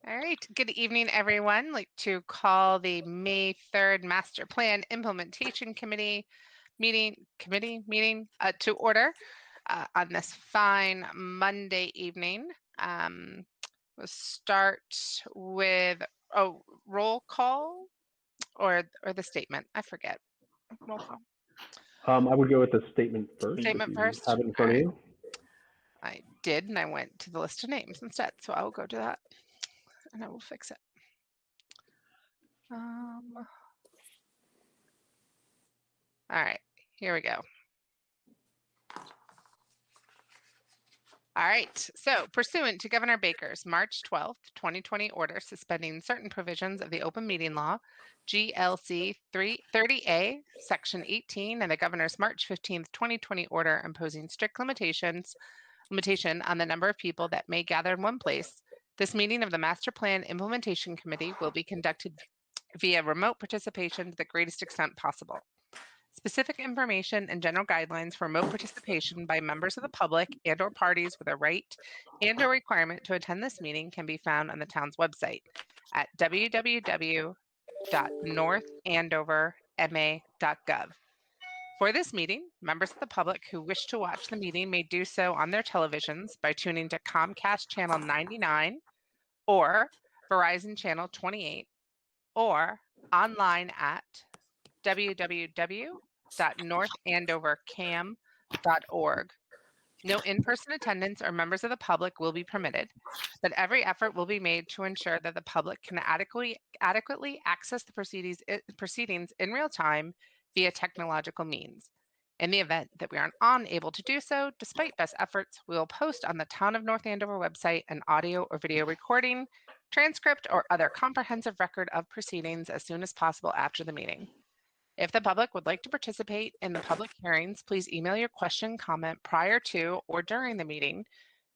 All right. Good evening, everyone. I'd like to call the May 3rd Master Plan Implementation Committee meeting to order on this fine Monday evening. We'll start with roll call or the statement. I forget. Roll call. I would go with the statement first. Statement if you first. have it in front of you. I did, and I went to the list of names instead. So I will go to that, and I will fix it. All right, here we go. All right, so pursuant to Governor Baker's March 12th, 2020 order suspending certain provisions of the open meeting law, GLC 330A, Section 18, and the Governor's March 15th, 2020 order imposing strict limitation on the number of people that may gather in one place, this meeting of the Master Plan Implementation Committee will be conducted via remote participation to the greatest extent possible. Specific information and general guidelines for remote participation by members of the public and/or parties with a right and/or requirement to attend this meeting can be found on the town's website at www.northandoverma.gov. For this meeting, members of the public who wish to watch the meeting may do so on their televisions by tuning to Comcast Channel 99 or Verizon Channel 28 or online at www.northandovercam.org. No in-person attendance or members of the public will be permitted, but every effort will be made to ensure that the public can adequately access the proceedings in real time via technological means. In the event that we are unable to do so, despite best efforts, we will post on the Town of North Andover website an audio or video recording, transcript, or other comprehensive record of proceedings as soon as possible after the meeting. If the public would like to participate in the public hearings, please email your question, comment prior to or during the meeting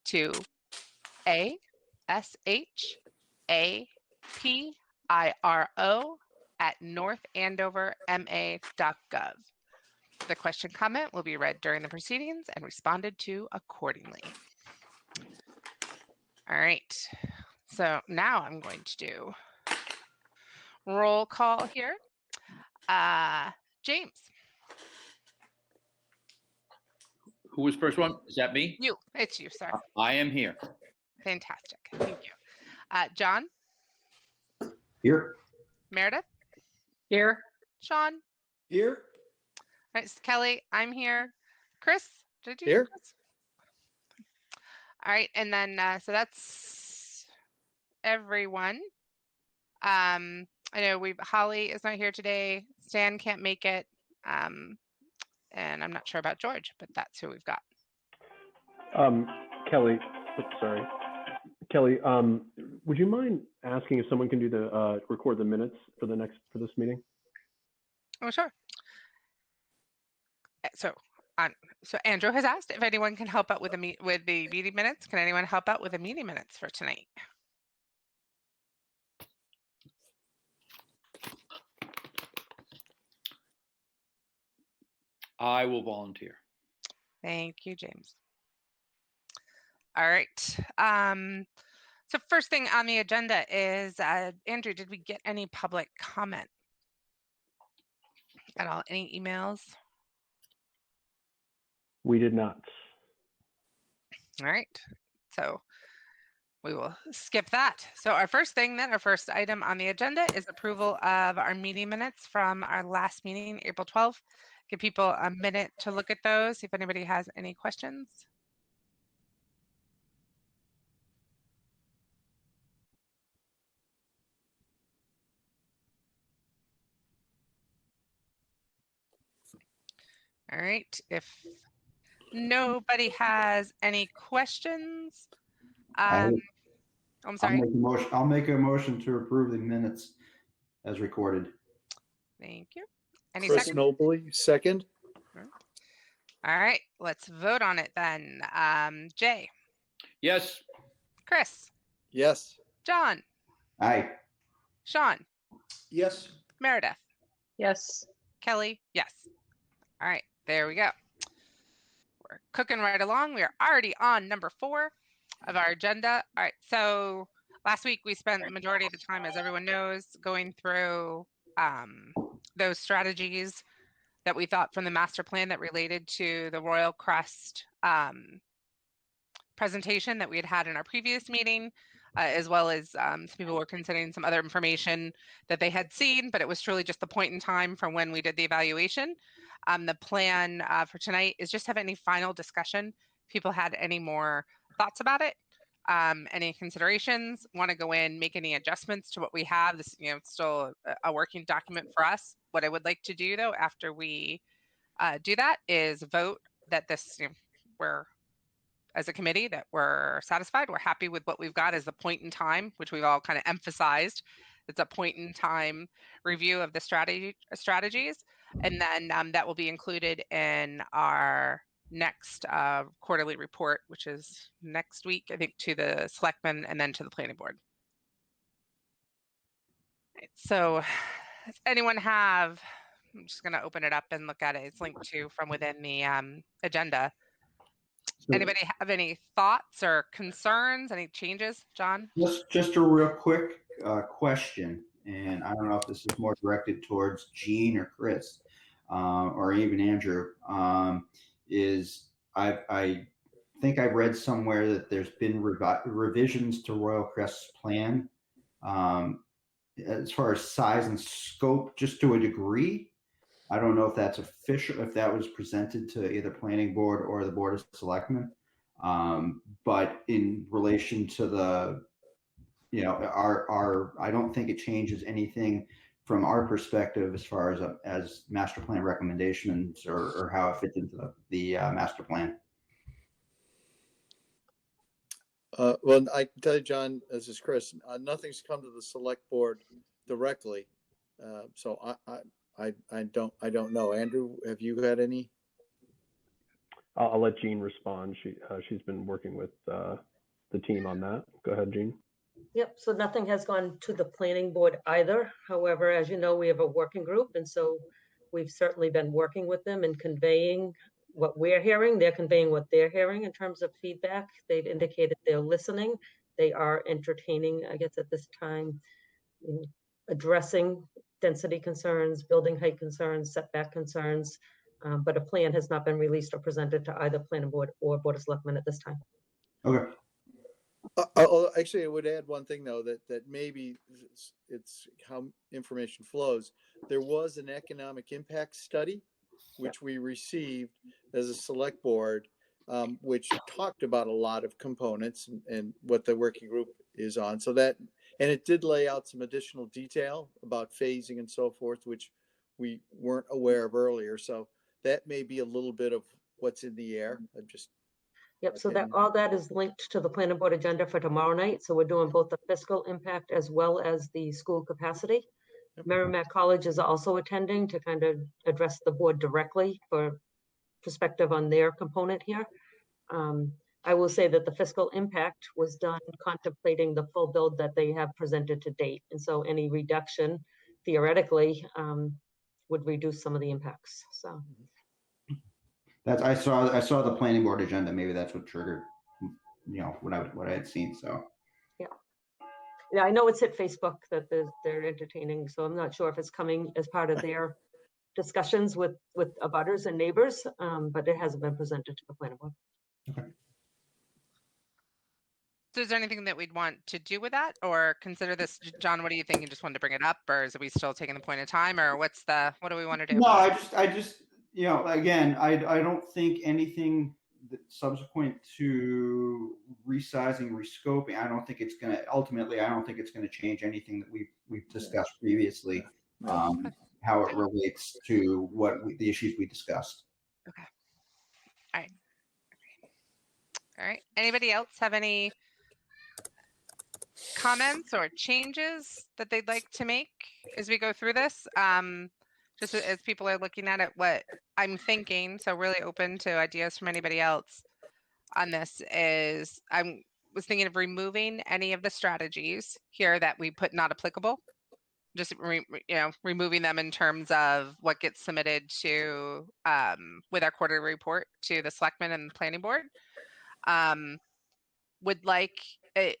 to ashapiro@northandoverma.gov. The question comment will be read during the proceedings and responded to accordingly. All right, so now I'm going to do roll call here. James. Who was first one? Is that me? You. It's you, sir. I am here. Fantastic. Thank you. John. Here. Meredith. Here. Sean. Here. All right, Kelly. I'm here. Chris. Did you? Here. Chris? All right, and then so that's everyone. I know Holly is not here today. Stan can't make it. And I'm not sure about George, but that's who we've got. Kelly, sorry. Kelly, would you mind asking if someone can do the record the minutes for this meeting? Oh, sure. So Andrew has asked if anyone can help out with the meeting minutes. Can anyone help out with the meeting minutes for tonight? I will volunteer. Thank you, James. All right. So first thing on the agenda is, Andrew, did we get any public comment at all? Any emails? We did not. All right. So we will skip that. So our first item on the agenda is approval of our meeting minutes from our last meeting, April 12th. Give people a minute to look at those, see if anybody has any questions. All right, if nobody has any questions, I'm sorry. I'll make a motion to approve the minutes as recorded. Thank you. Any Chris second? Nobley, second. All right, let's vote on it then. Jay. Yes. Chris. Yes. John. Aye. Sean. Yes. Meredith. Yes. Kelly. Yes. All right, there we go. We're cooking right along. We are already on number 4 of our agenda. All right, so last week we spent the majority of the time, as everyone knows, going through those strategies that we thought from the master plan that related to the Royal Crest presentation that we had in our previous meeting, as well as some people were considering some other information that they had seen, but it was truly just the point in time from when we did the evaluation. The plan for tonight is just have any final discussion. People had any more thoughts about it, any considerations, want to go in, make any adjustments to what we have. This, it's still a working document for us. What I would like to do though, after we do that, is vote that this, we're, as a committee, that we're satisfied, we're happy with what we've got as the point in time, which we've all kind of emphasized. It's a point in time review of the strategies, and then that will be included in our next quarterly report, which is next week, I think, to the selectmen and then to the planning board. So does anyone have, I'm just going to open it up and look at it. It's linked to from within the agenda. So Anybody have any thoughts or concerns, any changes, John? just a real quick question, and I don't know if this is more directed towards Gene or Chris, or even Andrew. Is I think I read somewhere that there's been revisions to Royal Crest's plan, as far as size and scope, just to a degree. I don't know if that's official, if that was presented to either planning board or the board of selectmen. But in relation to the, I don't think it changes anything from our perspective as far as master plan recommendations or how it fits into the master plan. Well, I can tell you, John, this is Chris, nothing's come to the select board directly. So I don't know. Andrew, have you had any? I'll let Jean respond. She's been working with the team on that. Go ahead, Jean. Yep, so nothing has gone to the planning board either. However, as you know, we have a working group, and so we've certainly been working with them and conveying what we're hearing. They're conveying what they're hearing in terms of feedback. They've indicated they're listening. They are entertaining, I guess, at this time, addressing density concerns, building height concerns, setback concerns, but a plan has not been released or presented to either planning board or board of selectmen at this time. Okay. Actually, I would add one thing though, that maybe it's how information flows. There was an economic impact study, which we received as a select board, which talked about a lot of components and what the working group is on. So that, and it did lay out some additional detail about phasing and so forth, which we weren't aware of earlier. So that may be a little bit of what's in the air. Yep, so that all that is linked to the planning board agenda for tomorrow night. So we're doing both the fiscal impact as well as the school capacity. Merrimack College is also attending to kind of address the board directly for perspective on their component here. I will say that the fiscal impact was done contemplating the full build that they have presented to date. And so any reduction theoretically would reduce some of the impacts. So That's I saw the planning board agenda. Maybe that's what triggered, what I had seen. So yeah, I know it's hit Facebook that they're entertaining. So I'm not sure if it's coming as part of their discussions with abutters and neighbors, but it hasn't been presented to the planning board. Okay. So is there anything that we'd want to do with that or consider this? John, what do you think? You just wanted to bring it up, or is we still taking the point of time, or what do we want to do? No, I just again, I don't think anything that subsequent to resizing, rescoping, I don't think it's going to change anything that we've discussed previously, how it relates to the issues we discussed. Okay. All right. Anybody else have any comments or changes that they'd like to make as we go through this? Just as people are looking at it, what I'm thinking, so really open to ideas from anybody else on this, is I was thinking of removing any of the strategies here that we put not applicable, just removing them in terms of what gets submitted to with our quarterly report to the selectmen and the planning board. Would like it,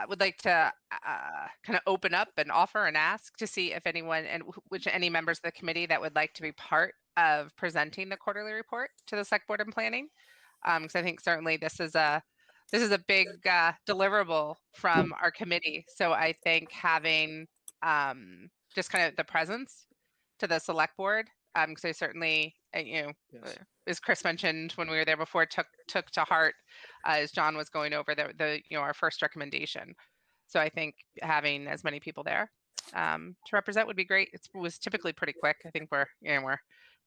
would like to kind of open up and offer and ask to see if anyone and any members of the committee that would like to be part of presenting the quarterly report to the select board and planning. Because I think certainly this is a big deliverable from our committee. So I think having just kind of the presence to the select board, because I certainly, Yes. as Chris mentioned when we were there before, took to heart as John was going over the our first recommendation. So I think having as many people there to represent would be great. It was typically pretty quick. I think we're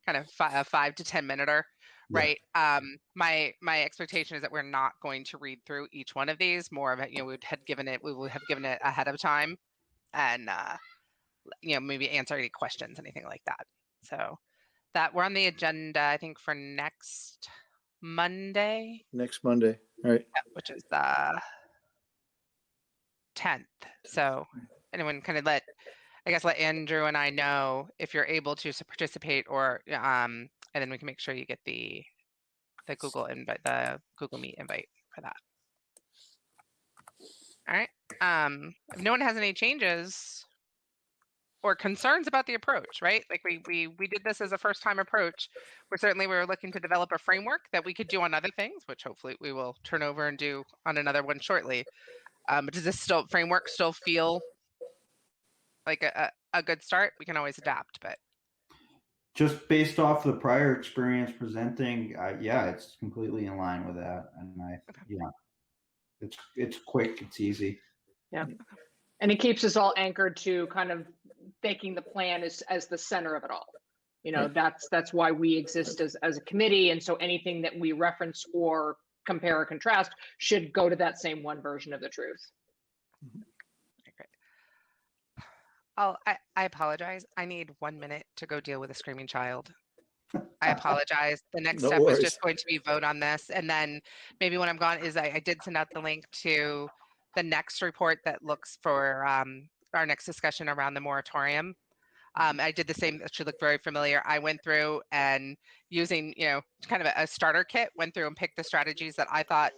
kind of 5 to 10 minute, right? My expectation is that we're not going to read through each one of these. More of it, we would have given it ahead of time, and maybe answer any questions, anything like that. So that we're on the agenda, I think, for next Monday. Next Monday. All right. Which is the 10th. So anyone kind of let Andrew and I know if you're able to participate, or and then we can make sure you get the Google invite, the Google Meet invite for that. All right. If no one has any changes or concerns about the approach, right? Like we did this as a first time approach. We were looking to develop a framework that we could do on other things, which hopefully we will turn over and do on another one shortly. But does this framework still feel like a good start? We can always adapt, but Just based off the prior experience presenting, yeah, it's completely in line with that. And it's quick, it's easy. Yeah. And it keeps us all anchored to kind of making the plan as the center of it all. That's why we exist as a committee. And so anything that we reference or compare or contrast should go to that same one version of the truth. great. I apologize. I need 1 minute to go deal with a screaming child. I apologize. The next No step was worries. just going to be vote on this. And then maybe when I'm gone is I did send out the link to the next report that looks for our next discussion around the moratorium. I did the same. It should look very familiar. I went through and using, kind of a starter kit, went through and picked the strategies that I thought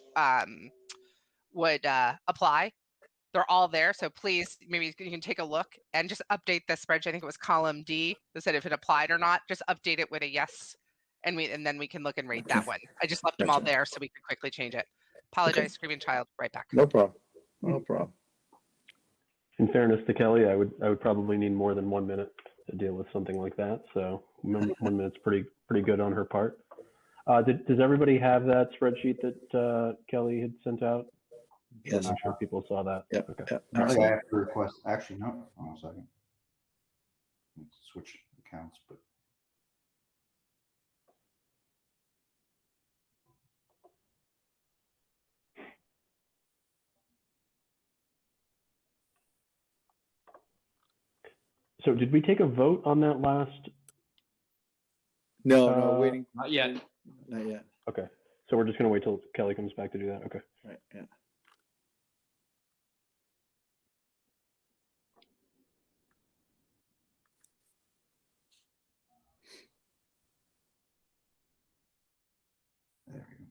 would apply. They're all there. So please, maybe you can take a look and just update the spreadsheet. I think it was column D that said if it applied or not, just update it with a yes. And then we can look and rate that one. I just left them all there so we could quickly change it. Apologize, screaming child, right back. No problem. No problem. In fairness to Kelly, I would probably need more than 1 minute to deal with something like that. So 1 minute's pretty good on her part. Does everybody have that spreadsheet that Kelly had sent out? Yes. I'm not sure if people saw that. Yeah. Okay. Yeah. I think I have to request. Actually, no. Hold on a second. Let's switch accounts, but. So did we take a vote on that last? No, waiting. Not yet. Not yet. Okay. So we're just going to wait till Kelly comes back to do that. Okay. Right. Yeah. There we go.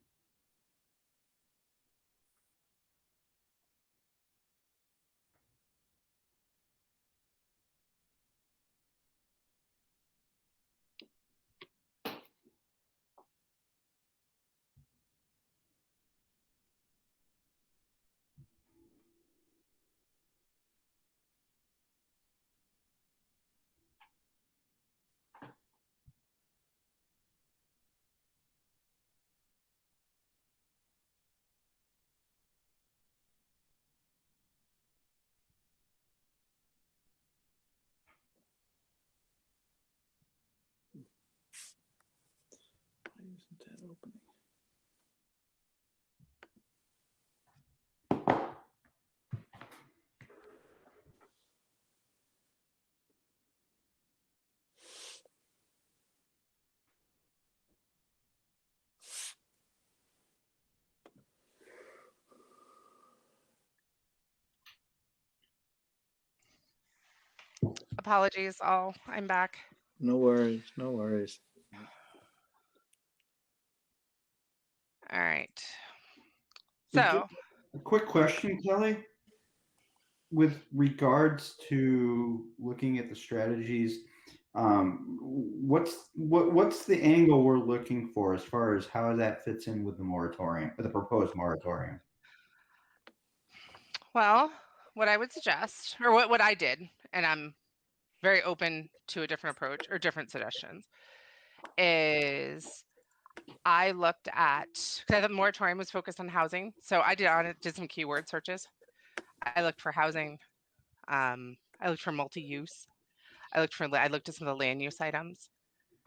Why isn't that opening? Apologies, all. I'm back. No worries. No worries. All right. Did So A quick question, Kelly. with regards to looking at the strategies, what's the angle we're looking for as far as how that fits in with the moratorium, with the proposed moratorium? Well, what I would suggest, or what I did, and I'm very open to a different approach or different suggestions, is I looked at, because the moratorium was focused on housing. So I did some keyword searches. I looked for housing. I looked for multi-use. I looked at some of the land use items.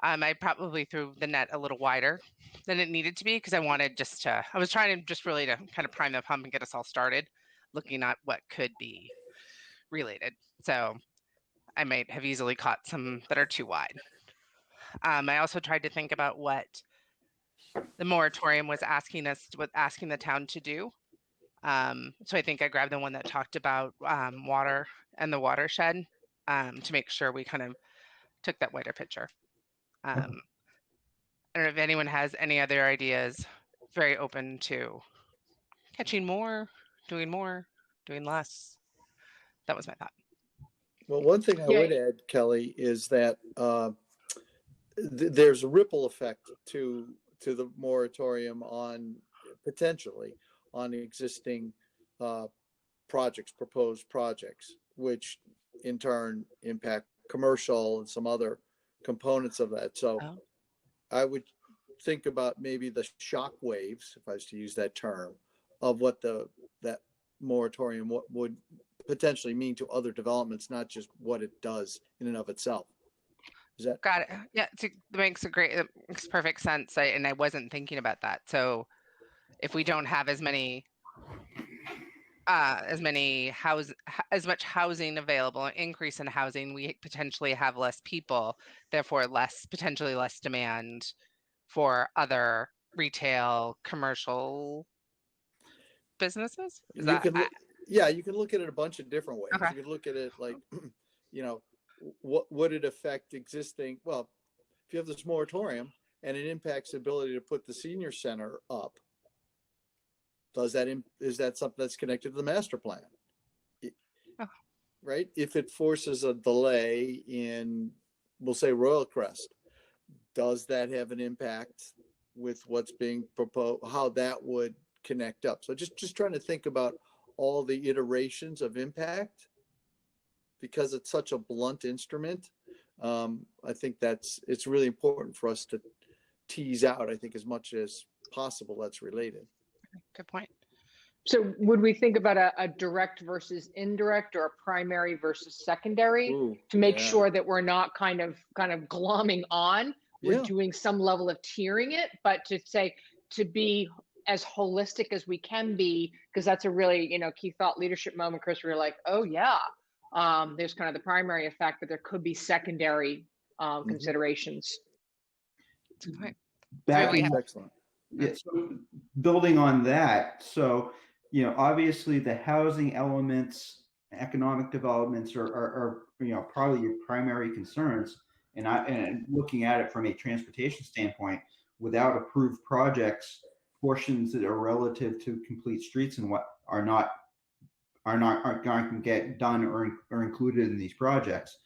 I probably threw the net a little wider than it needed to be because I was trying to just really to kind of prime the pump and get us all started looking at what could be related. So I might have easily caught some that are too wide. I also tried to think about what the moratorium was asking the town to do. So I think I grabbed the one that talked about water and the watershed to make sure we kind of took that wider picture. I don't know if anyone has any other ideas. Very open to catching more, doing less. That was my thought. Well, one thing I Yeah. would add, Kelly, is that there's a ripple effect to the moratorium on potentially on existing proposed projects, which in turn impact commercial and some other components of that. So I would think about maybe the shock waves, if I was to use that term, of what that moratorium would potentially mean to other developments, not just what it does in and of itself. Is that got it? Yeah, it makes perfect sense. And I wasn't thinking about that. So if we don't have as much housing available, increase in housing, we potentially have less people, therefore potentially less demand for other retail, commercial businesses? you can look at it a bunch of different ways. Okay. You could look at it like, what would it affect existing? Well, if you have this moratorium and it impacts the ability to put the senior center up, is that something that's connected to the master plan? Right? If it forces a delay in, we'll say, Royal Crest, does that have an impact with what's being proposed, how that would connect up? So just trying to think about all the iterations of impact, because it's such a blunt instrument. I think it's really important for us to tease out, I think, as much as possible that's related. Good point. So would we think about a direct versus indirect, or a primary versus secondary, to make sure that we're not kind of glomming on? We're doing some level of tiering it, but to be as holistic as we can be, because that's a really, key thought leadership moment, Chris, where you're like, oh yeah, there's kind of the primary effect, but there could be secondary considerations. That's a good point. Excellent. Yeah, so building on that, so obviously the housing elements, economic developments are probably your primary concerns. And looking at it from a transportation standpoint, without approved projects, portions that are relative to complete streets and what aren't going to get done or included in these projects.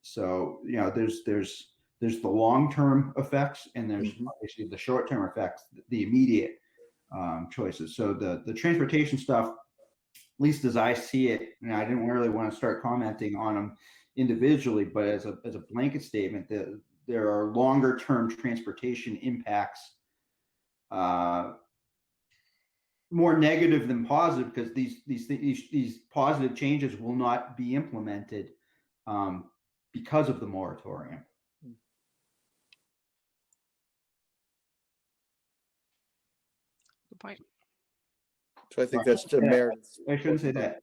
So there's the long-term effects, and there's obviously the short-term effects, the immediate choices. So the transportation stuff, at least as I see it, and I didn't really want to start commenting on them individually, but as a blanket statement, there are longer-term transportation impacts, more negative than positive, because these positive changes will not be implemented because of the moratorium. Good point. So I think that's to merit. I shouldn't say that.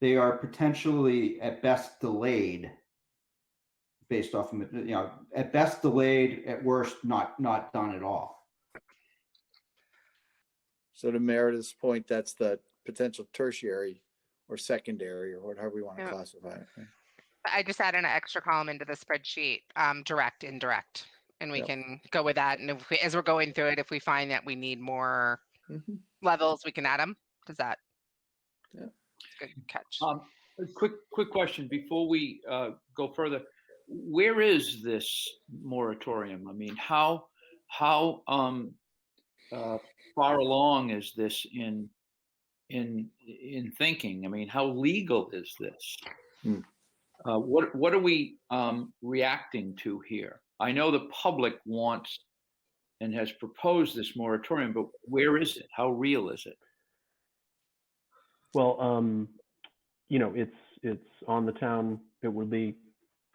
They are potentially at best delayed, based off of, at best delayed, at worst not done at all. So to Meredith's point, that's the potential tertiary or secondary, or whatever we want to classify it. I just added an extra column into the spreadsheet, direct, indirect, and we can go with that. And as we're going through it, if we find that we need more levels, we can add them. Does that Good catch. A quick question before we go further. Where is this moratorium? I mean, how far along is this in thinking? I mean, how legal is this? What are we reacting to here? I know the public wants and has proposed this moratorium, but where is it? How real is it? Well, it's on the town. It would be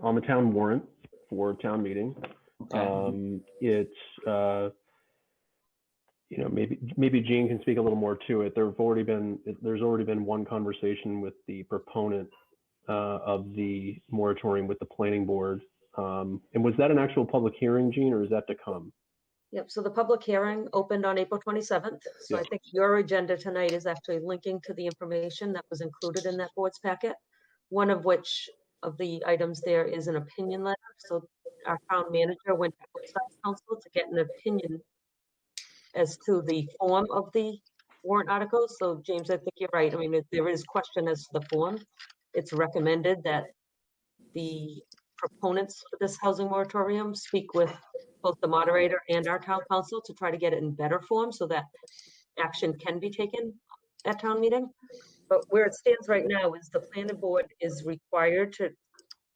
on the town warrant for town meeting. Okay. Maybe Gene can speak a little more to it. There's already been one conversation with the proponent of the moratorium with the planning board. And was that an actual public hearing, Gene, or is that to come? Yep, so the public hearing opened on April 27th. So I think your agenda tonight is actually linking to the information that was included in that board's packet. One of which of the items there is an opinion letter. So our town manager went to outside counsel to get an opinion as to the form of the warrant articles. So James, I think you're right. I mean, there is question as to the form. It's recommended that the proponents for this housing moratorium speak with both the moderator and our town council to try to get it in better form so that action can be taken at town meeting. But where it stands right now is the planning board is required to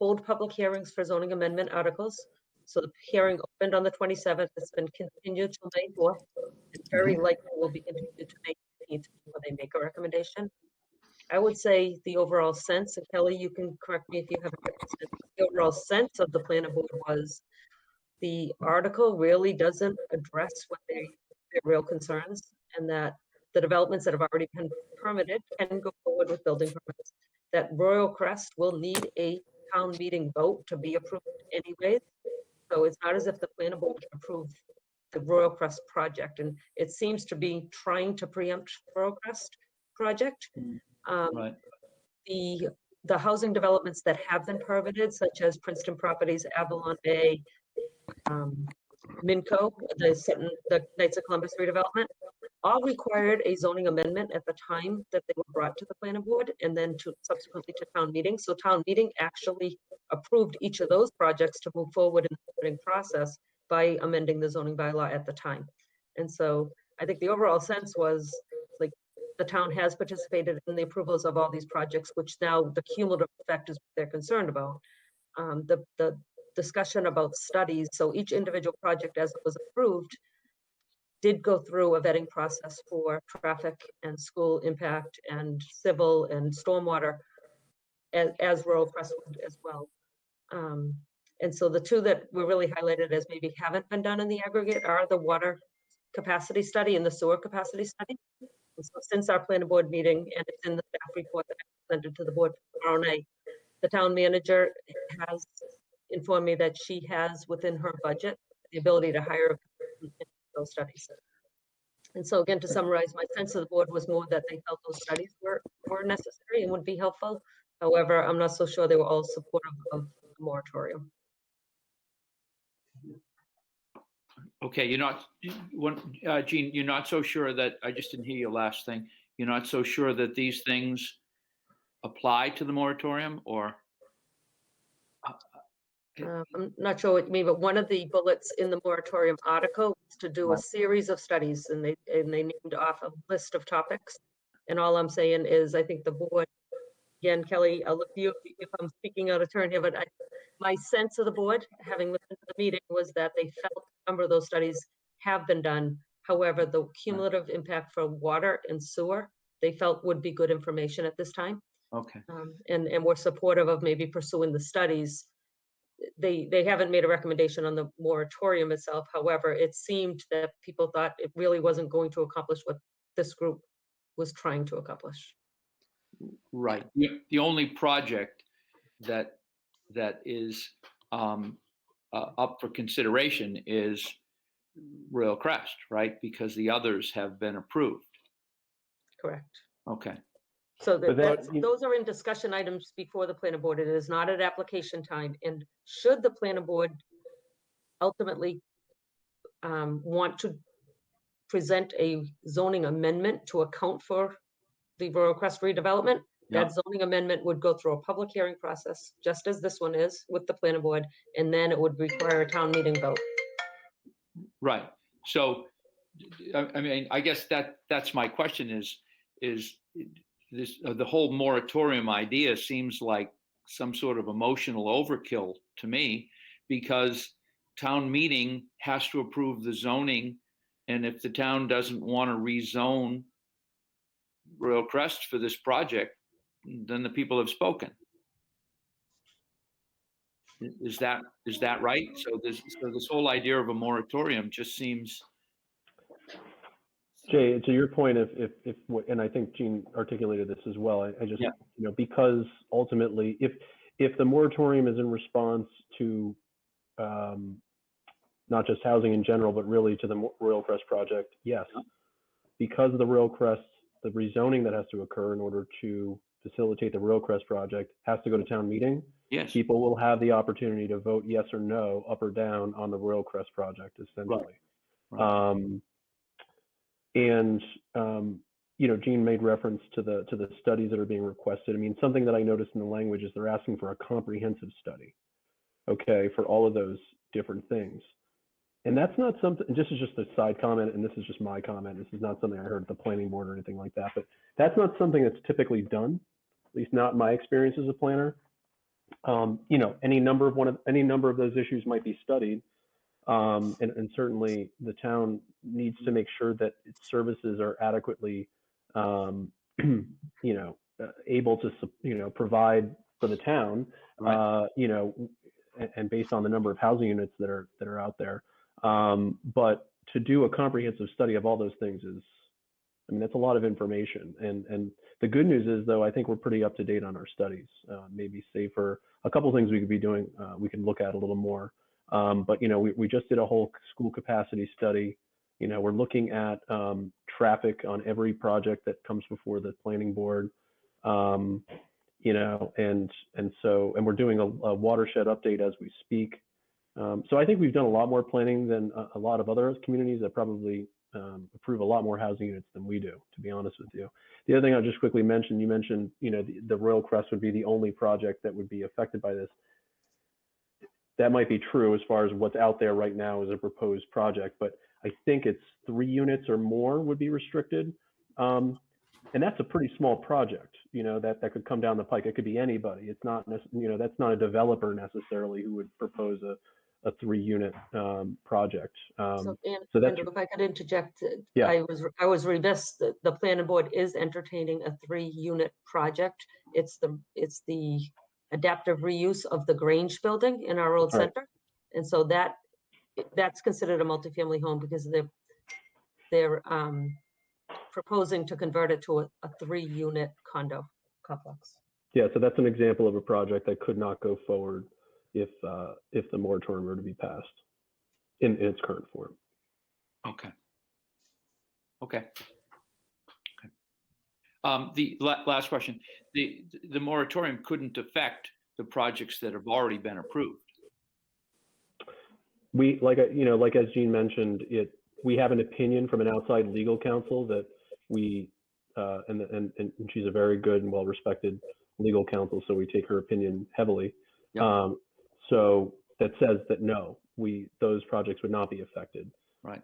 hold public hearings for zoning amendment articles. So the hearing opened on the 27th. It's been continued till May 4th. It very likely will be continued to May 15th before they make a recommendation. I would say the overall sense, and Kelly, you can correct me if you have a different sense. The overall sense of the planning board was the article really doesn't address what their real concerns, and that the developments that have already been permitted can go forward with building permits. That Royal Crest will need a town meeting vote to be approved anyways. So it's not as if the planning board can approve the Royal Crest project, and it seems to be trying to preempt Royal Crest project. Right. The housing developments that have been permitted, such as Princeton Properties, Avalon Bay, Minco, the Knights of Columbus redevelopment, all required a zoning amendment at the time that they were brought to the planning board and then subsequently to town meeting. So town meeting actually approved each of those projects to move forward in the permitting process by amending the zoning bylaw at the time. And so I think the overall sense was like the town has participated in the approvals of all these projects, which now the cumulative effect is what they're concerned about. The discussion about studies, so each individual project as it was approved did go through a vetting process for traffic and school impact and civil and stormwater as Rural Crest would as well. And so the two that were really highlighted as maybe haven't been done in the aggregate are the water capacity study and the sewer capacity study. And so since our planning board meeting, and it's in the staff report that I presented to the board tomorrow night, the town manager has informed me that she has within her budget the ability to hire those studies. And so again, to summarize, my sense of the board was more that they felt those studies were necessary and would be helpful. However, I'm not so sure they were all supportive of the moratorium. Okay, Gene, you're not so sure that, I just didn't hear your last thing. You're not so sure that these things apply to the moratorium, or? I'm not sure what you mean, but one of the bullets in the moratorium article was to do a series of studies, and they named off a list of topics. And all I'm saying is, I think the board, again, Kelly, I'll look to you if I'm speaking out of turn here, but my sense of the board, having listened to the meeting, was that they felt a number of those studies have been done. However, the cumulative impact for water and sewer, they felt would be good information at this time. Okay. And we're supportive of maybe pursuing the studies. They haven't made a recommendation on the moratorium itself. However, it seemed that people thought it really wasn't going to accomplish what this group was trying to accomplish. Right. The only project that is up for consideration is Royal Crest, right? Because the others have been approved. Correct. Okay. So those are in discussion items before the planning board. It is not at application time. And should the planning board ultimately want to present a zoning amendment to account for the Royal Crest redevelopment, Yeah. That zoning amendment would go through a public hearing process, just as this one is with the planning board, and then it would require a town meeting vote. Right. So, I mean, I guess that's my question is this, the whole moratorium idea seems like some sort of emotional overkill to me, because town meeting has to approve the zoning. And if the town doesn't want to rezone Royal Crest for this project, then the people have spoken. Is that right? So this whole idea of a moratorium just seems. Jay, to your point, and I think Gene articulated this as well. I just, Yeah. Because ultimately, if the moratorium is in response to not just housing in general, but really to the Royal Crest project, yes, because of the Royal Crest, the rezoning that has to occur in order to facilitate the Royal Crest project has to go to town meeting. Yes. People will have the opportunity to vote yes or no, up or down on the Royal Crest project, essentially. Right. Gene made reference to the studies that are being requested. I mean, something that I noticed in the language is they're asking for a comprehensive study, okay, for all of those different things. And that's not something, this is just a side comment, and this is just my comment. This is not something I heard at the planning board or anything like that, but that's not something that's typically done, at least not in my experience as a planner. Any number of those issues might be studied. And certainly the town needs to make sure that its services are adequately, able to, provide for the town, Right. And based on the number of housing units that are out there. But to do a comprehensive study of all those things that's a lot of information. And the good news is, though, I think we're pretty up to date on our studies. Maybe save for a couple of things we could be doing. We can look at a little more. But we just did a whole school capacity study. We're looking at traffic on every project that comes before the planning board. And we're doing a watershed update as we speak. So I think we've done a lot more planning than a lot of other communities that probably approve a lot more housing units than we do, to be honest with you. The other thing I'll just quickly mention, you mentioned, the Royal Crest would be the only project that would be affected by this. That might be true as far as what's out there right now as a proposed project, but I think it's 3 units or more would be restricted. And that's a pretty small project, that could come down the pike. It could be anybody. It's not, that's not a developer necessarily who would propose a 3-unit project. So, so that's, Andrew, if I could interject, yeah. I was remiss that the planning board is entertaining a 3-unit project. It's the adaptive reuse of the Grange building in our old Right. center. And so that's considered a multifamily home because they're proposing to convert it to a 3-unit condo complex. Yeah, so that's an example of a project that could not go forward if the moratorium were to be passed in its current form. Okay. The last question: the moratorium couldn't affect the projects that have already been approved. We like as Gene mentioned, we have an opinion from an outside legal counsel that we and she's a very good and well-respected legal counsel, so we take her opinion heavily. Yep. So that says that no, those projects would not be affected. Right.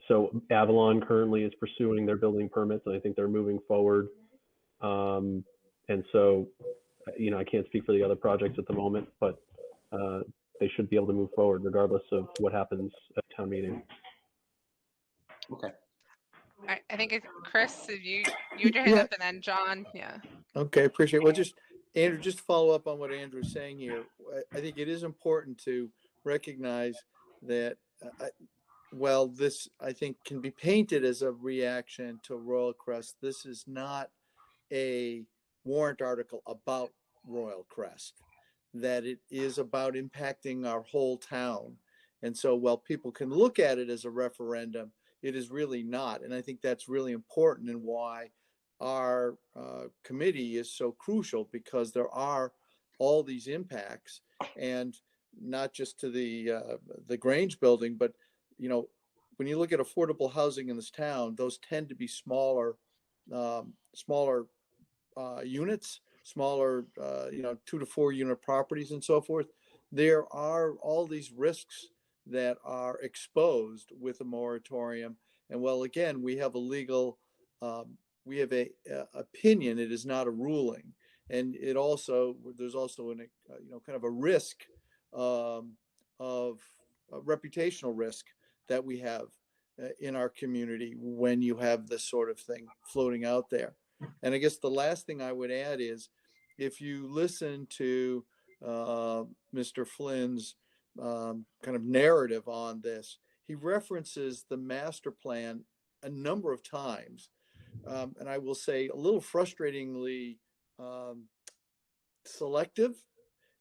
So Avalon currently is pursuing their building permits, and I think they're moving forward. And so, I can't speak for the other projects at the moment, but they should be able to move forward regardless of what happens at town meeting. Okay. I think it's Chris, if you had your hand up, and then John. Yeah. Okay, appreciate it. Well, Andrew, just to follow up on what Andrew's saying here, I think it is important to recognize that, this, I think, can be painted as a reaction to Royal Crest. This is not a warrant article about Royal Crest, that it is about impacting our whole town. And so while people can look at it as a referendum, it is really not. And I think that's really important, and why our committee is so crucial, because there are all these impacts, and not just to the Grange building, but when you look at affordable housing in this town, those tend to be smaller units, smaller, 2 to 4 unit properties and so forth, there are all these risks that are exposed with a moratorium. And well, again, we have a legal, we have a opinion. It is not a ruling, and there's also an kind of a risk of a reputational risk that we have in our community when you have this sort of thing floating out there. And I guess the last thing I would add is, if you listen to Mr. Flynn's kind of narrative on this, he references the master plan a number of times. And I will say a little frustratingly selective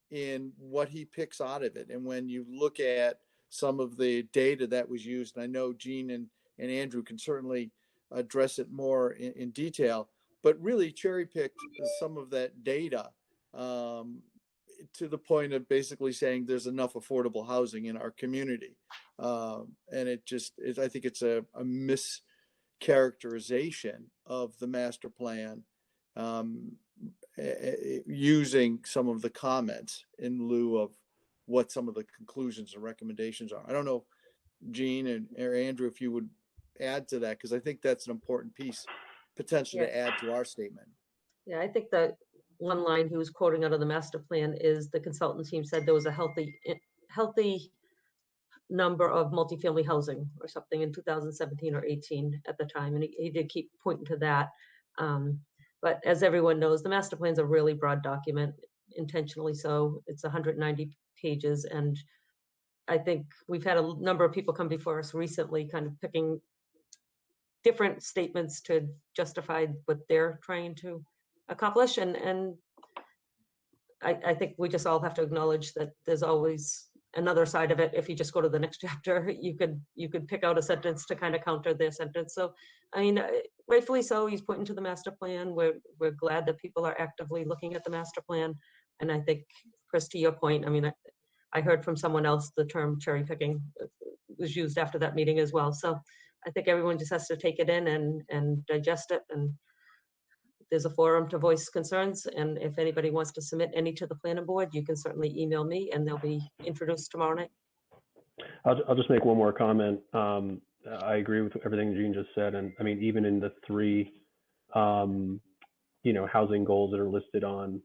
in what he picks out of it. And when you look at some of the data that was used, and I know Gene and Andrew can certainly address it more in detail, but really cherry picked some of that data to the point of basically saying there's enough affordable housing in our community. And I think it's a mischaracterization of the master plan, using some of the comments in lieu of what some of the conclusions and recommendations are. I don't know, Gene or Andrew, if you would add to that, because I think that's an important piece potentially to add to our statement. Yeah, I think that one line he was quoting out of the master plan is the consultant team said there was a healthy number of multifamily housing or something in 2017 or 18 at the time. And he did keep pointing to that. But as everyone knows, the master plan is a really broad document, intentionally so. It's 190 pages. And I think we've had a number of people come before us recently kind of picking different statements to justify what they're trying to accomplish. And I think we just all have to acknowledge that there's always another side of it. If you just go to the next chapter, you could pick out a sentence to kind of counter their sentence. So, I mean, rightfully so, he's pointing to the master plan. We're glad that people are actively looking at the master plan. And I think, Chris, to your point, I mean, I heard from someone else the term cherry picking was used after that meeting as well. So I think everyone just has to take it in and digest it. And there's a forum to voice concerns. And if anybody wants to submit any to the planning board, you can certainly email me and they'll be introduced tomorrow night. I'll just make one more comment. I agree with everything Gene just said. And I mean, even in the 3, housing goals that are listed on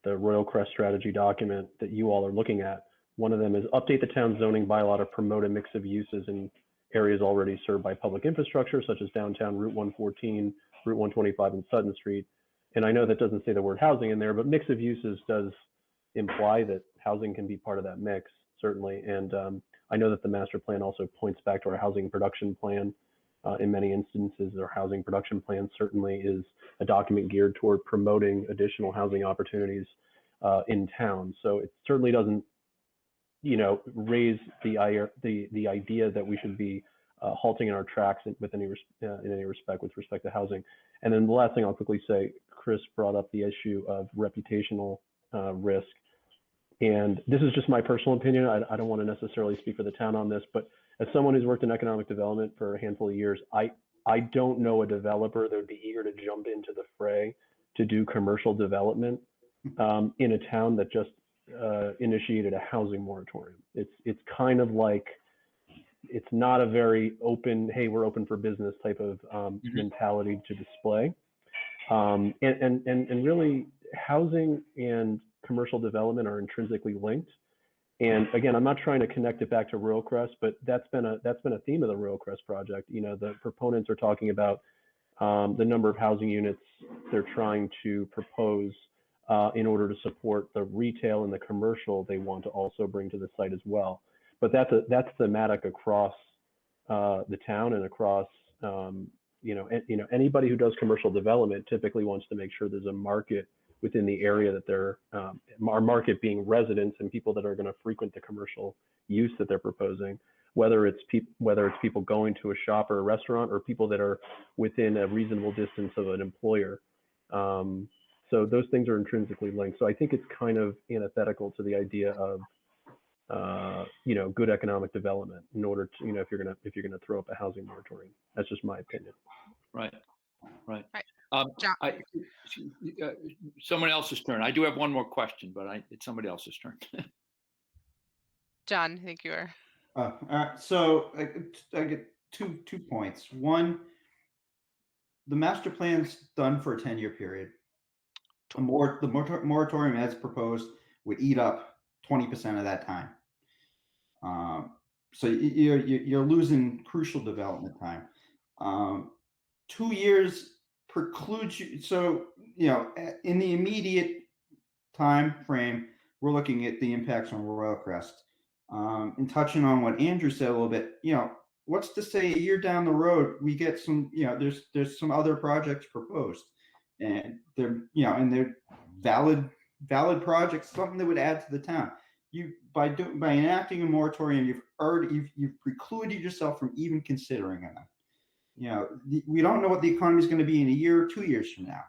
the Royal Crest strategy document that you all are looking at, one of them is update the town's zoning bylaw to promote a mix of uses in areas already served by public infrastructure, such as downtown Route 114, Route 125, and Sutton Street. And I know that doesn't say the word housing in there, but mix of uses does imply that housing can be part of that mix, certainly. And I know that the master plan also points back to our housing production plan. In many instances, our housing production plan certainly is a document geared toward promoting additional housing opportunities in town. So it certainly doesn't, raise the idea that we should be halting in our tracks in any respect with respect to housing. And then the last thing I'll quickly say, Chris brought up the issue of reputational risk. And this is just my personal opinion. I don't want to necessarily speak for the town on this, but as someone who's worked in economic development for a handful of years, I don't know a developer that would be eager to jump into the fray to do commercial development in a town that just initiated a housing moratorium. It's kind of like, it's not a very open, hey, we're open for business type of mentality to display. And really, housing and commercial development are intrinsically linked. And again, I'm not trying to connect it back to Royal Crest, but that's been a theme of the Royal Crest project. The proponents are talking about the number of housing units they're trying to propose in order to support the retail and the commercial they want to also bring to the site as well. But that's thematic across the town and across anybody who does commercial development typically wants to make sure there's a market within the area that they're, our market being residents and people that are going to frequent the commercial use that they're proposing, whether it's people going to a shop or a restaurant or people that are within a reasonable distance of an employer. So those things are intrinsically linked. So I think it's kind of antithetical to the idea of, good economic development in order to, if you're gonna throw up a housing moratorium. That's just my opinion. Right. John. Someone else's turn. I do have one more question, but it's somebody else's turn. John, I think you were. All right. So I get two points. One, the master plan's done for a 10-year period. The moratorium as proposed would eat up 20% of that time. So you're losing crucial development time. 2 years precludes you. So, in the immediate time frame, we're looking at the impacts on Royal Crest. And touching on what Andrew said a little bit, what's to say a year down the road, we get some, there's some other projects proposed, and they're valid projects, something that would add to the town. By enacting a moratorium, you've precluded yourself from even considering them. We don't know what the economy is going to be in a year or 2 years from now.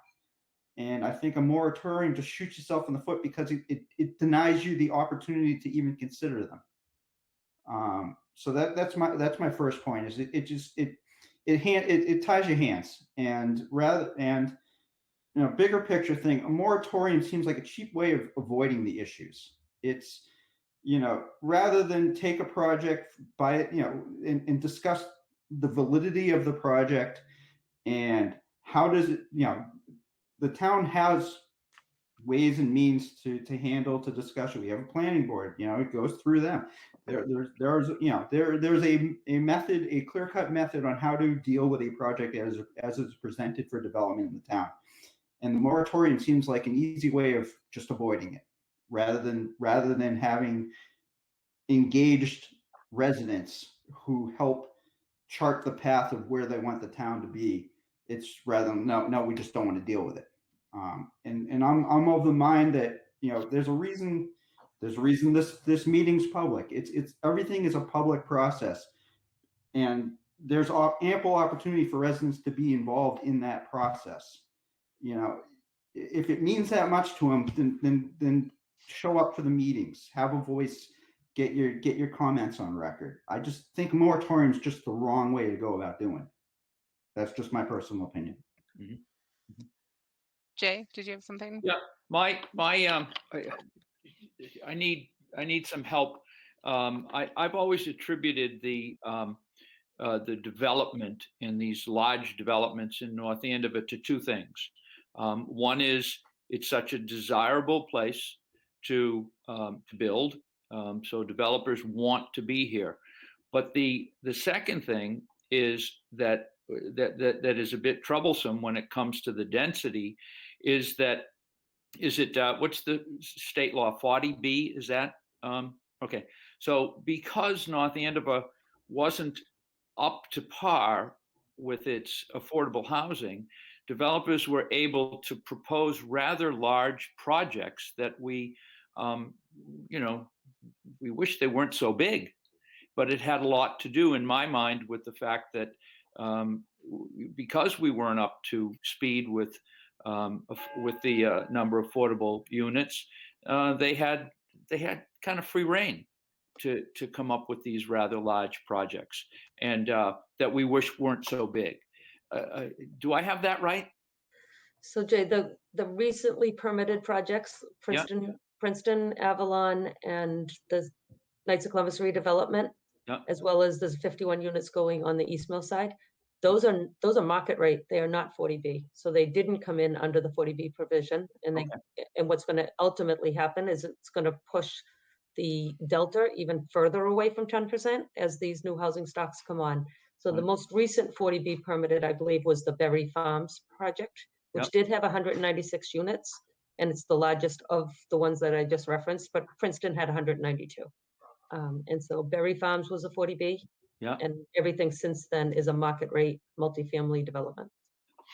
And I think a moratorium just shoots yourself in the foot because it denies you the opportunity to even consider them. So that's my first point. Is it ties your hands, and bigger picture thing. A moratorium seems like a cheap way of avoiding the issues. It's rather than take a project by it, and discuss the validity of the project and how does it, the town has ways and means to discuss it. We have a planning board, it goes through them. There's a method, a clear-cut method on how to deal with a project as it's presented for development in the town. And the moratorium seems like an easy way of just avoiding it, rather than having engaged residents who help chart the path of where they want the town to be. It's rather than no, we just don't want to deal with it. And I'm of the mind that there's a reason this meeting's public. It's everything is a public process, and there's ample opportunity for residents to be involved in that process. If it means that much to them, then show up for the meetings, have a voice, get your comments on record. I just think moratorium is just the wrong way to go about doing it. That's just my personal opinion. Mm-hmm. Jay, did you have something? Yeah, I need some help. I've always attributed the development in these large developments in North Andover to two things. One is it's such a desirable place to build, so developers want to be here. But the second thing is that is a bit troublesome when it comes to the density. Is it what's the state law, 40B? Is that okay? So because North Andover wasn't up to par with its affordable housing, developers were able to propose rather large projects that we wish they weren't so big, but it had a lot to do, in my mind, with the fact that because we weren't up to speed with the number of affordable units, they had kind of free reign to come up with these rather large projects, and that we wish weren't so big. Do I have that right? So Jay, the recently permitted projects, Princeton, Avalon, and the Knights of Columbus redevelopment, as well as there's 51 units going on the East Mill side. Those are market rate. They are not 40B. So they didn't come in under the 40B provision. And and what's going to ultimately happen is it's going to push the delta even further away from 10% as these new housing stocks come on. So the most recent 40B permitted, I believe, was the Berry Farms project, which did have 196 units. And it's the largest of the ones that I just referenced, but Princeton had 192. And so Berry Farms was a 40B. And everything since then is a market rate multifamily development.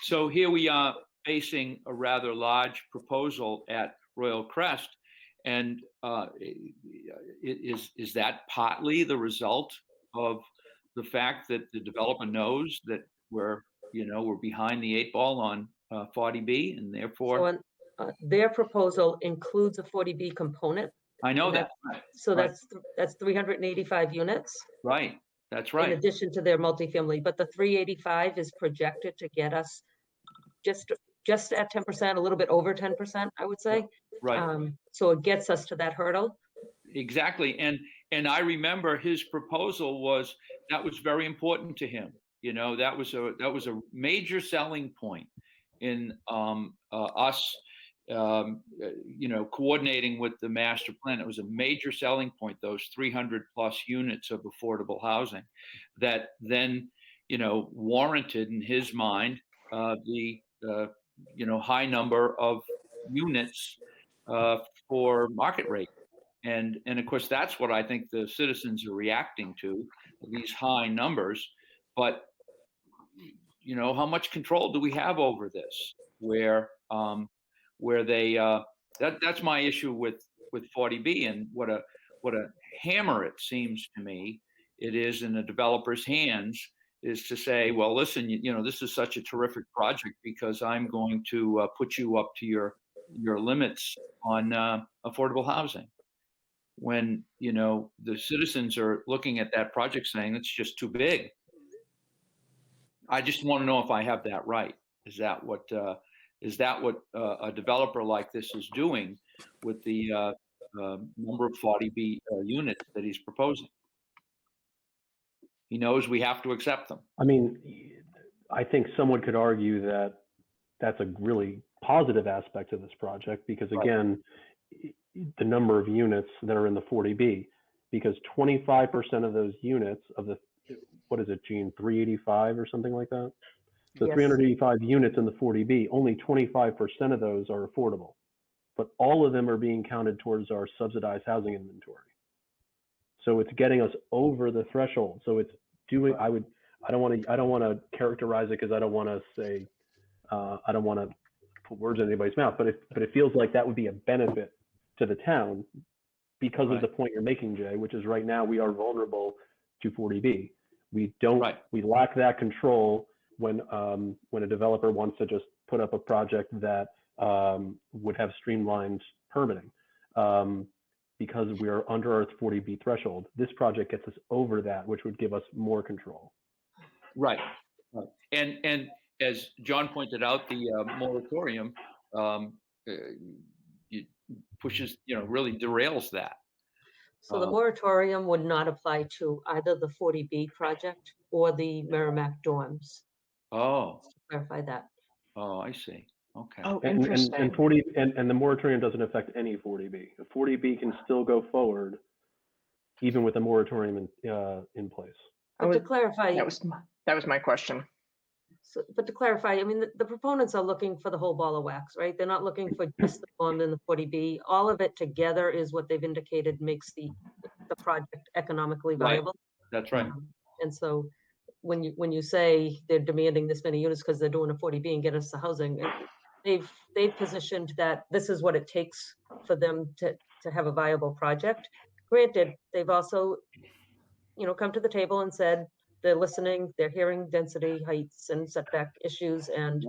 So here we are facing a rather large proposal at Royal Crest. And is that partly the result of the fact that the developer knows that we're behind the 8 ball on 40B, and therefore their proposal includes a 40B component? I know that. So that's 385 units. Right. That's right. In addition to their multifamily, but the 385 is projected to get us just at 10%, a little bit over 10%, I would say. Right. So it gets us to that hurdle. Exactly. And I remember his proposal that was very important to him. You know, that was a major selling point in us, you know, coordinating with the master plan. It was a major selling point, those 300 plus units of affordable housing that then, you know, warranted in his mind the you know, high number of units for market rate. And of course, that's what I think the citizens are reacting to, these high numbers. But, you know, how much control do we have over this? Where they that's my issue with 40B, and what a hammer it seems to me it is in the developer's hands, is to say, well, listen, you know, this is such a terrific project because I'm going to put you up to your limits on affordable housing. When, you know, the citizens are looking at that project saying it's just too big. I just want to know if I have that right. Is that what a developer like this is doing with the number of 40B units that he's proposing? He knows we have to accept them. I mean, I think someone could argue that that's a really positive aspect of this project because, again, the number of units that are in the 40B, because 25% of those units of the, what is it, Gene, 385 or something like that? So Yes. 385 units in the 40B, only 25% of those are affordable, but all of them are being counted towards our subsidized housing inventory. So it's getting us over the threshold. So it's doing, I don't want to characterize it because I don't want to say, I don't want to put words in anybody's mouth, but it feels like that would be a benefit to the town because of the point you're making, Jay, which is right now we are vulnerable to 40B. We don't, we lack that control when a developer wants to just put up a project that would have streamlined permitting. Because we are under our 40B threshold. This project gets us over that, which would give us more control. Right. And as John pointed out, the moratorium pushes, you know, really derails that. So the moratorium would not apply to either the 40B project or the Merrimack dorms. Oh. Just to clarify that. Oh, I see. Okay. Oh, And interesting. and the moratorium doesn't affect any 40B. A 40B can still go forward, even with the moratorium in place. But to clarify, that was my question. so, but to clarify, I mean, the proponents are looking for the whole ball of wax, right? They're not looking for just the dorm and the 40B. All of it together is what they've indicated makes the project economically viable. That's right. And so when you say they're demanding this many units because they're doing a 40B and get us the housing, they've positioned that this is what it takes for them to have a viable project. Granted, they've also, you know, come to the table and said they're listening, they're hearing density, heights, and setback issues, and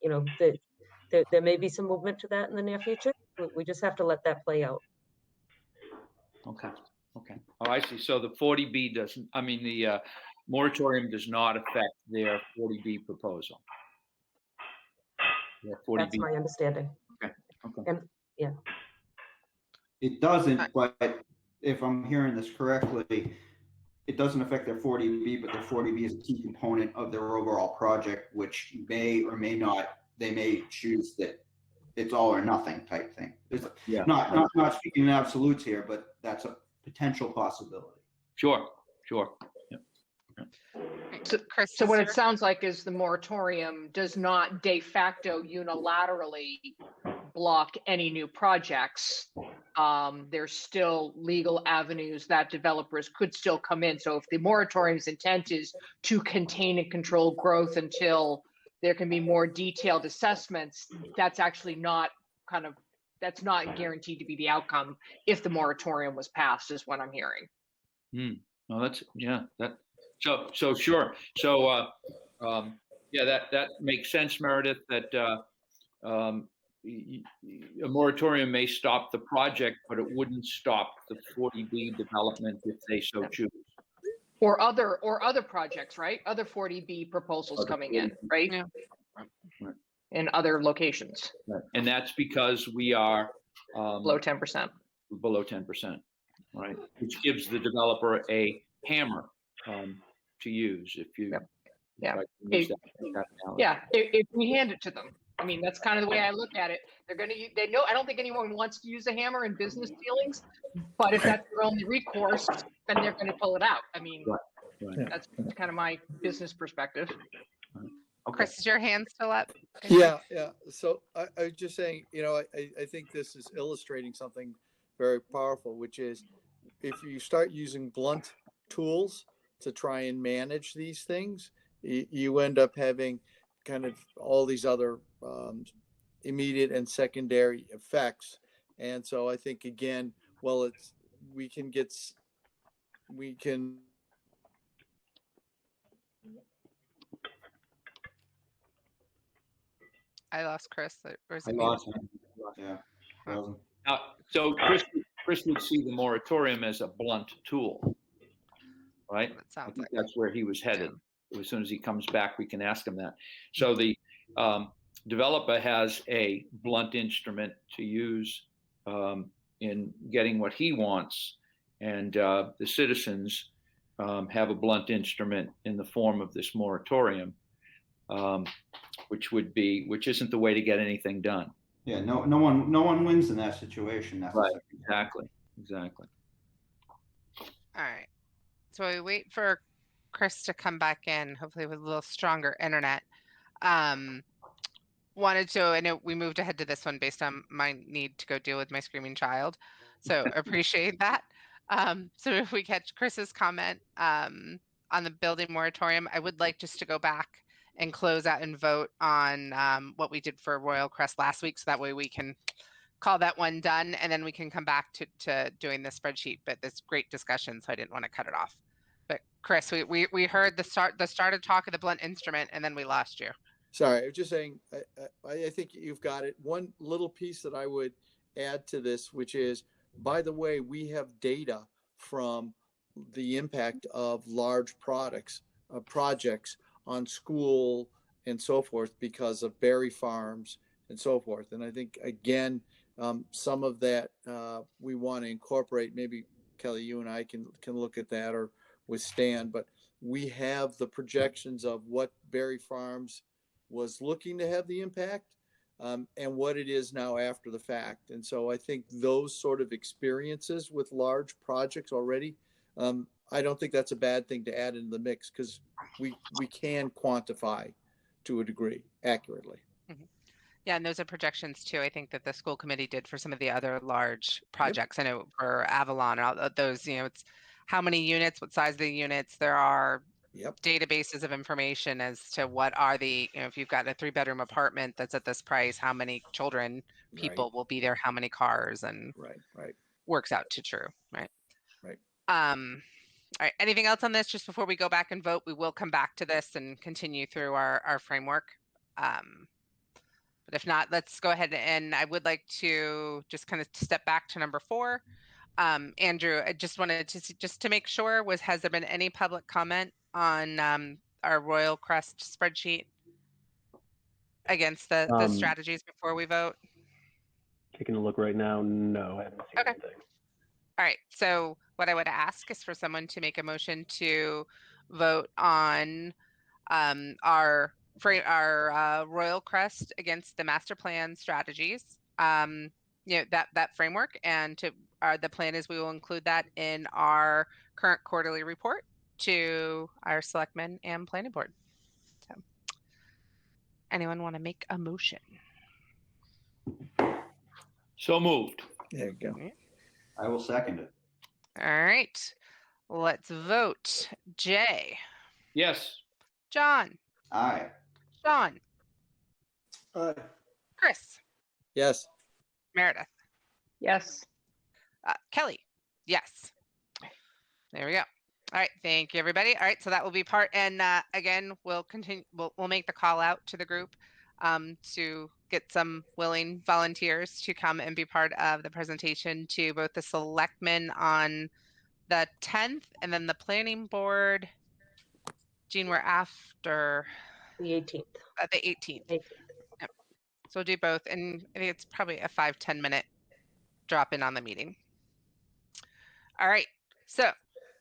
you know there may be some movement to that in the near future. We just have to let that play out. Okay. Okay. Oh, I see. So the 40B doesn't. I mean, the moratorium does not affect their 40B proposal. That's my understanding. Okay. Okay. And yeah, It doesn't, but if I'm hearing this correctly, it doesn't affect their 40B, but their 40B is a key component of their overall project, which may or may not, they may choose that it's all or nothing type thing. It's not speaking in absolutes here, but that's a potential possibility. Sure. Yep. So, Chris, So what it sounds like is the moratorium does not de facto unilaterally block any new projects. There's still legal avenues that developers could still come in. So if the moratorium's intent is to contain and control growth until there can be more detailed assessments, that's actually not that's not guaranteed to be the outcome if the moratorium was passed, is what I'm hearing. No, that's, so sure. So, that makes sense, Meredith, that a moratorium may stop the project, but it wouldn't stop the 40B development if they so choose. Or other projects, right? Other 40B proposals coming in, right? Yeah. Right. in other locations, Right. And that's because we are below 10%. below 10%, right? Which gives the developer a hammer to use if you. Yep. if I Yeah. can use that analogy. Yeah, if we hand it to them. I mean, that's kind of the way I look at it. They know, I don't think anyone wants to use a hammer in business dealings, but if that's their only recourse, then they're going to pull it out. I mean, Right. that's kind of my business perspective. Okay. Chris, is your hand still up? Yeah, yeah. So I was just saying, I think this is illustrating something very powerful, which is if you start using blunt tools to try and manage these things, you end up having kind of all these other immediate and secondary effects. And so I think, again, well, we can I lost Chris. Or is I it me? lost him. Yeah. Frozen. So Chris would see the moratorium as a blunt tool, right? That I sounds think like that's where he was headed. As soon as he comes back, we can ask him that. So the developer has a blunt instrument to use in getting what he wants, and the citizens have a blunt instrument in the form of this moratorium, which isn't the way to get anything done. Yeah, no one wins in that situation necessarily. Exactly. All right. So we wait for Chris to come back in, hopefully with a little stronger internet. I know we moved ahead to this one based on my need to go deal with my screaming child. So appreciate that. So if we catch Chris's comment on the building moratorium, I would like just to go back and close out and vote on what we did for Royal Crest last week. So that way we can call that one done, and then we can come back to doing the spreadsheet. But it's great discussion, so I didn't want to cut it off. But Chris, we heard the start of talk of the blunt instrument, and then we lost you. Sorry, I was just saying, I think you've got it. One little piece that I would add to this, which is, by the way, we have data from the impact of large projects on school and so forth because of berry farms and so forth. And I think, again, some of that we want to incorporate. Maybe Kelly, you and I can look at that, or with Stan, but we have the projections of what berry farms was looking to have the impact and what it is now after the fact. And so I think those sort of experiences with large projects already, I don't think that's a bad thing to add into the mix, because we can quantify to a degree accurately. Mm-hmm. Yeah, and those are projections too. I think that the school committee did for some of the other large projects. Yep. I know for Avalon and all those, it's how many units, what size of the units. There are databases of information as to what are the, if you've got a 3-bedroom apartment that's at this price, how many children, people will be there, how many cars, and works out to true, right? All right. Anything else on this just before we go back and vote? We will come back to this and continue through our framework. But if not, let's go ahead, and I would like to just kind of step back to number 4. Andrew, I just wanted to make sure, has there been any public comment on our Royal Crest spreadsheet against the strategies before we vote? Taking a look right now. No, I haven't seen anything. All right. So what I would ask is for someone to make a motion to vote on our Royal Crest against the master plan strategies. That framework, and the plan is we will include that in our current quarterly report to our selectmen and planning board. So, anyone want to make a motion? So moved. There you go. I will second it. All right, let's vote. Jay. Yes. John. Aye. Sean. Aye. Chris. Yes. Meredith. Yes. Kelly. Yes. There we go. All right. Thank you, everybody. All right. So that will be part. And again, we'll continue. We'll make the call out to the group to get some willing volunteers to come and be part of the presentation to both the selectmen on the 10th, and then the planning board. Jean, we're after the 18th. The 18th. So we'll do both, and I think it's probably a 5-10 minute drop in on the meeting. All right, so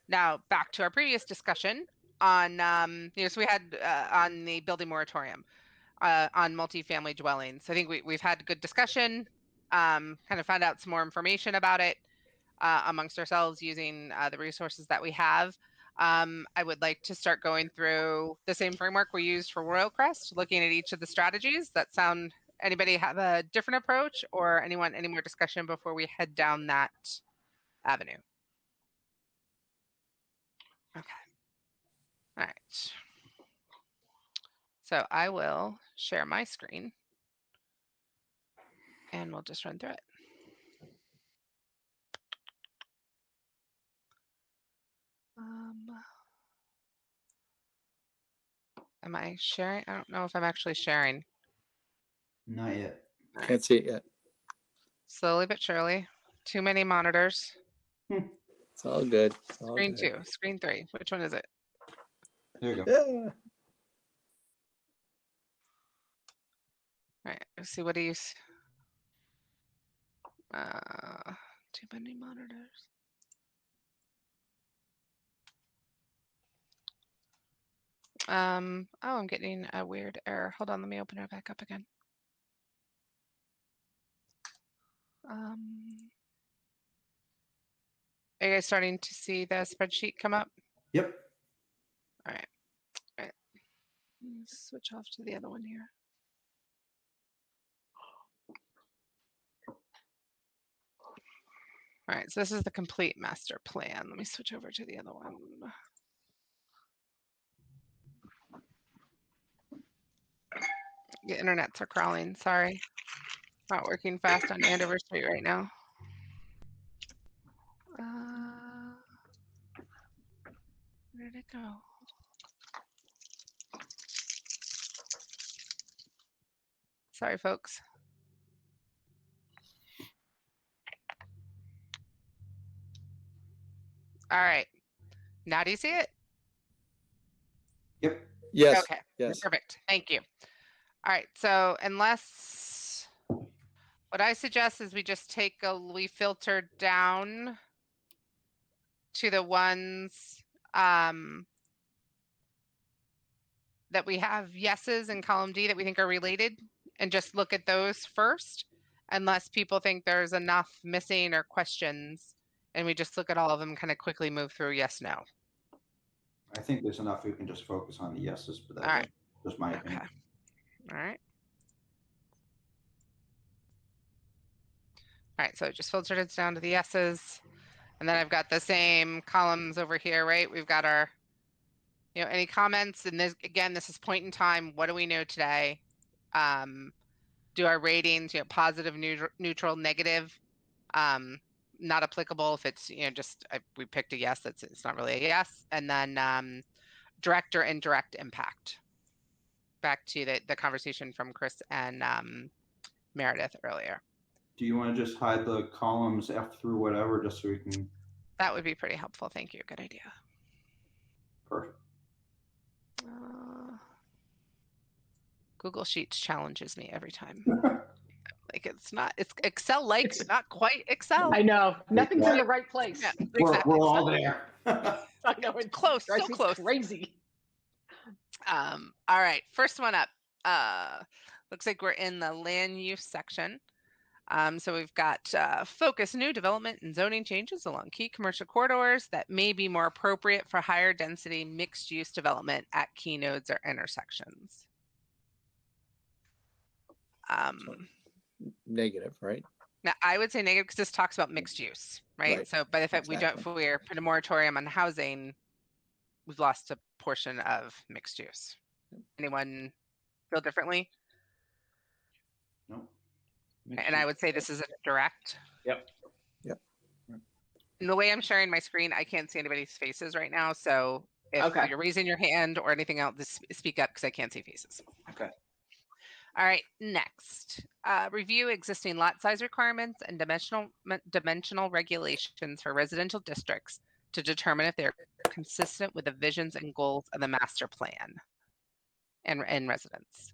now back to our previous discussion on, so we had on the building moratorium on multifamily dwellings. I think we've had good discussion, kind of found out some more information about it amongst ourselves using the resources that we have. I would like to start going through the same framework we used for Royal Crest, looking at each of the strategies. That sound, anybody have a different approach, or anyone, any more discussion before we head down that avenue? Okay. All right. So I will share my screen and we'll just run through it. Am I sharing? I don't know if I'm actually sharing. Not yet. Can't see it yet. Slowly but surely. Too many monitors. It's all good. It's all Screen good. 2, screen 3. Which one is it? There you go. Yeah. All right. Let's see. What do you? Too many monitors. Oh, I'm getting a weird error. Hold on. Let me open it back up again. Are you guys starting to see the spreadsheet come up? Yep. All right. All right. Let's switch off to the other one here. All right, so this is the complete master plan. Let me switch over to the other one. The internets are crawling, sorry. Not working fast on Andover Street right now. Where did it go? Sorry, folks. All right, now do you see it? Yep. Yes. Okay, Yes. perfect, thank you. All right, so unless, what I suggest is we just we filter down to the ones that we have yeses in column D that we think are related, and just look at those first, unless people think there's enough missing or questions, and we just look at all of them, kind of quickly move through yes, no. I think there's enough. We can just focus on the yeses, but that's All right. just my opinion. Okay. All right. All right, so it just filtered it down to the yeses. And then I've got the same columns over here, right? We've got our, any comments, and this, again, this is point in time. What do we know today? Do our ratings, positive, neutral, negative, not applicable if it's, we picked a yes, it's not really a yes. And then direct or indirect impact. Back to the conversation from Chris and Meredith earlier. Do you want to just hide the columns F through whatever, just so we can? That would be pretty helpful. Thank you. Good idea. Perfect. Google Sheets challenges me every time. Like it's Excel-like, but not quite Excel. I know. Nothing's in the right place. Yeah, We're all So, there. I know, it's close, drives so me close. crazy. All right, first one up. Looks like we're in the land use section. So we've got focus new development and zoning changes along key commercial corridors that may be more appropriate for higher density mixed use development at key nodes or intersections. Negative, right? Now I would say negative because this talks about mixed use, right? So by the fact Exactly. if we're put a moratorium on housing, we've lost a portion of mixed use. Anyone feel differently? No. And I would say this is a direct. Yep. Yep. And the way I'm sharing my screen, I can't see anybody's faces right now. So if you're raising your hand or anything else, just speak up because I can't see faces. Okay. All right, next. Review existing lot size requirements and dimensional regulations for residential districts to determine if they're consistent with the visions and goals of the master plan and residents.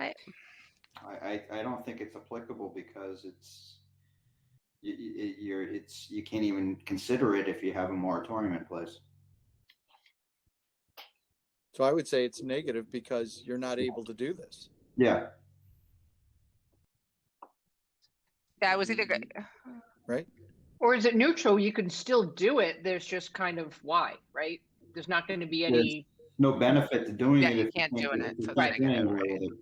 I don't think it's applicable because you can't even consider it if you have a moratorium in place. So I would say it's negative because you're not able to do this. Yeah. Yeah, it was either good. Right? Or is it neutral? You can still do it. There's just kind of why, right? There's not going to be any. No benefit to doing Yeah, it you if can't do it, if you so it's can't do negative, anything right? with it.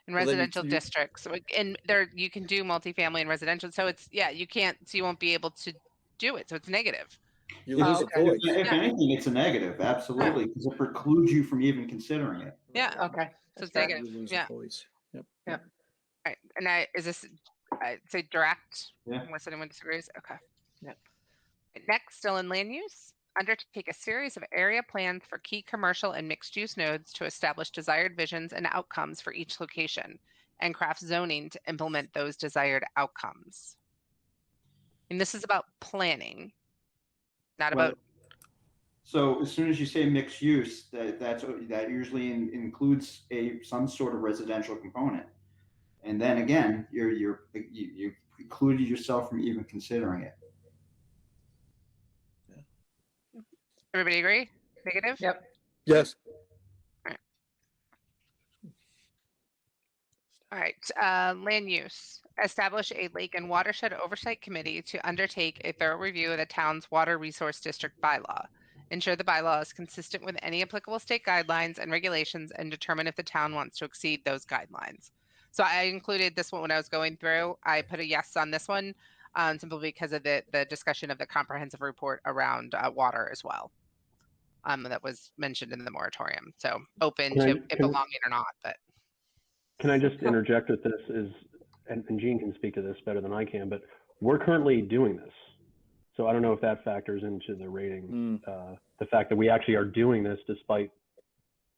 In Well, then residential you- districts, and there you can do multifamily and residential. So it's you can't, so you won't be able to do it. So it's negative. You Oh, lose a okay. voice. If Yeah. anything, it's a negative, absolutely, because it precludes you from even considering it. Yeah. Okay. So it's fair. negative. You lose Yeah. a voice. Yep. Right. And is this, I'd say direct, Yeah. unless anyone disagrees? Okay. Yep. Next, still in land use, undertake a series of area plans for key commercial and mixed use nodes to establish desired visions and outcomes for each location and craft zoning to implement those desired outcomes. And this is about planning, not Well, about, So as soon as you say mixed use, that usually includes some sort of residential component, and then again, you precluded yourself from even considering it. everybody agree? Negative? Yep. Yes. All right, land use. Establish a lake and watershed oversight committee to undertake a thorough review of the town's water resource district bylaw. Ensure the bylaw is consistent with any applicable state guidelines and regulations and determine if the town wants to exceed those guidelines. So I included this one when I was going through. I put a yes on this one simply because of the discussion of the comprehensive report around water as well. That was mentioned in the moratorium. So open to it belonging or not, but. Can I just interject with this and Gene can speak to this better than I can, but we're currently doing this. So I don't know if that factors into the rating, the fact that we actually are doing this despite,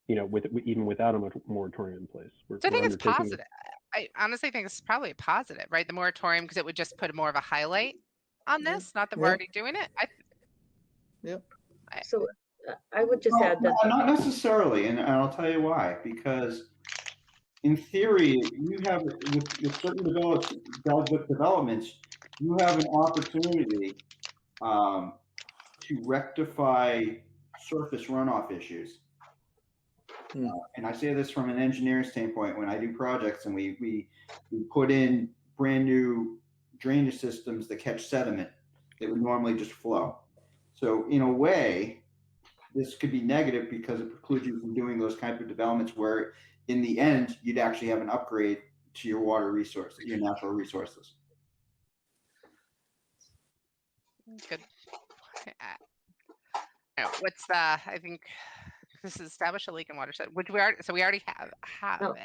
even without a moratorium in place. So I think it's positive. I honestly think it's probably a positive, right? The moratorium, because it would just put more of a highlight on this, not that we're already doing it. So I would just add that. Not necessarily, and I'll tell you why. Because in theory, you have with certain developments, you have an opportunity to rectify surface runoff issues. And I say this from an engineering standpoint. When I do projects and we put in brand new drainage systems that catch sediment that would normally just flow. So in a way, this could be negative because it precludes you from doing those type of developments where in the end, you'd actually have an upgrade to your water resources, your natural resources. Good. What's I think this is establish a lake and watershed, which we already have No. it.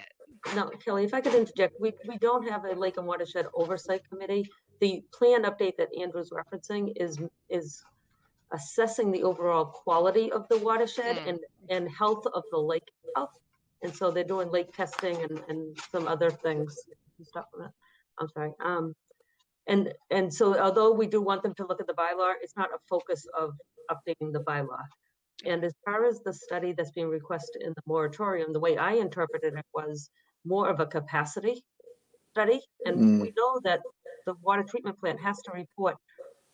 No, Kelly, if I could interject, we don't have a lake and watershed oversight committee. The plan update that Andrew's referencing is assessing the overall quality of the watershed and health of the lake health. And so they're doing lake testing and some other things. Stop on that. I'm sorry. And so although we do want them to look at the bylaw, it's not a focus of updating the bylaw. And as far as the study that's being requested in the moratorium, the way I interpreted it was more of a capacity study. And we know that the water treatment plant has to report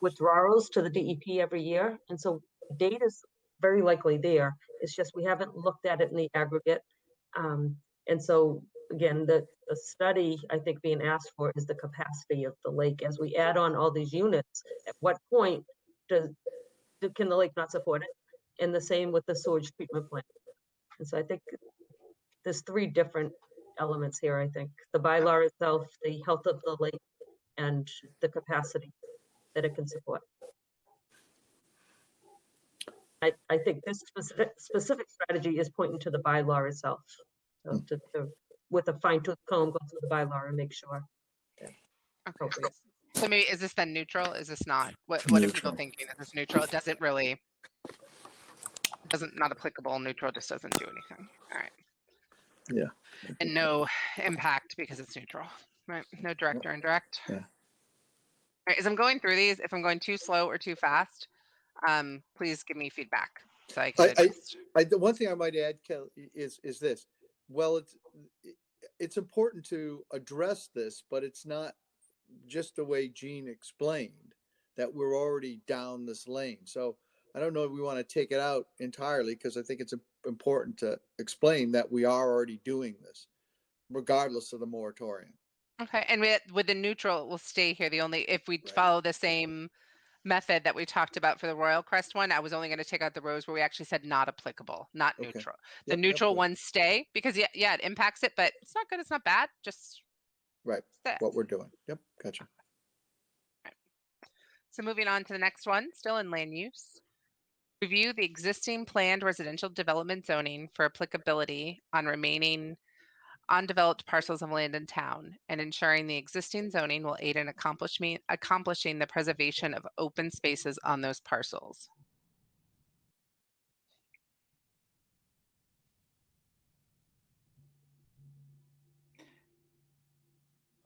withdrawals to the DEP every year. And so data is very likely there. It's just we haven't looked at it in the aggregate. And so again, the study I think being asked for is the capacity of the lake. As we add on all these units, at what point can the lake not support it? And the same with the sewage treatment plant. And so I think there's three different elements here, I think. The bylaw itself, the health of the lake, and the capacity that it can support. I think this specific strategy is pointing to the bylaw itself. So with a fine-tooth comb, go through the bylaw and make sure. Okay. So maybe, is this then neutral? Is this not? What are people thinking? Is this neutral? It doesn't really, not applicable. Neutral just doesn't do anything. All right. Yeah. And no impact because it's neutral, right? No direct or indirect. Yeah. All right, as I'm going through these, if I'm going too slow or too fast, please give me feedback. So I can adjust. The one thing I might add, Kelly, is this. well, it's important to address this, but it's not just the way Gene explained that we're already down this lane. So I don't know if we want to take it out entirely, because I think it's important to explain that we are already doing this, regardless of the moratorium. Okay, and with the neutral, we'll stay here. The only, if we Right. follow the same method that we talked about for the Royal Crest one, I was only going to take out the rows where we actually said not applicable, not Okay. neutral. Yep, The neutral good. ones stay because yeah, it impacts it, but it's not good, it's not bad, just Right, stay. what we're doing. Yep, gotcha. So moving on to the next one, still in land use. Review the existing planned residential development zoning for applicability on remaining undeveloped parcels of land in town, and ensuring the existing zoning will aid in accomplishing the preservation of open spaces on those parcels.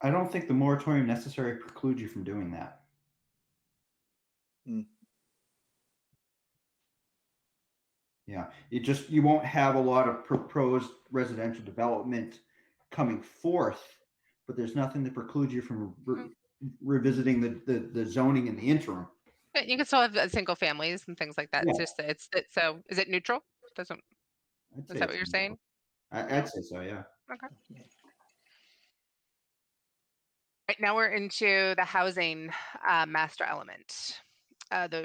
I don't think the moratorium necessarily precludes you from doing that. Hmm. Yeah, you won't have a lot of proposed residential development coming forth, but there's nothing that precludes you from revisiting the zoning in the interim. But you can still have single families and things like that. Yeah. It's just so is it neutral? Doesn't I'd is say that what it's you're neutral. saying? I'd say so, yeah. Okay. Right now we're into the housing master element.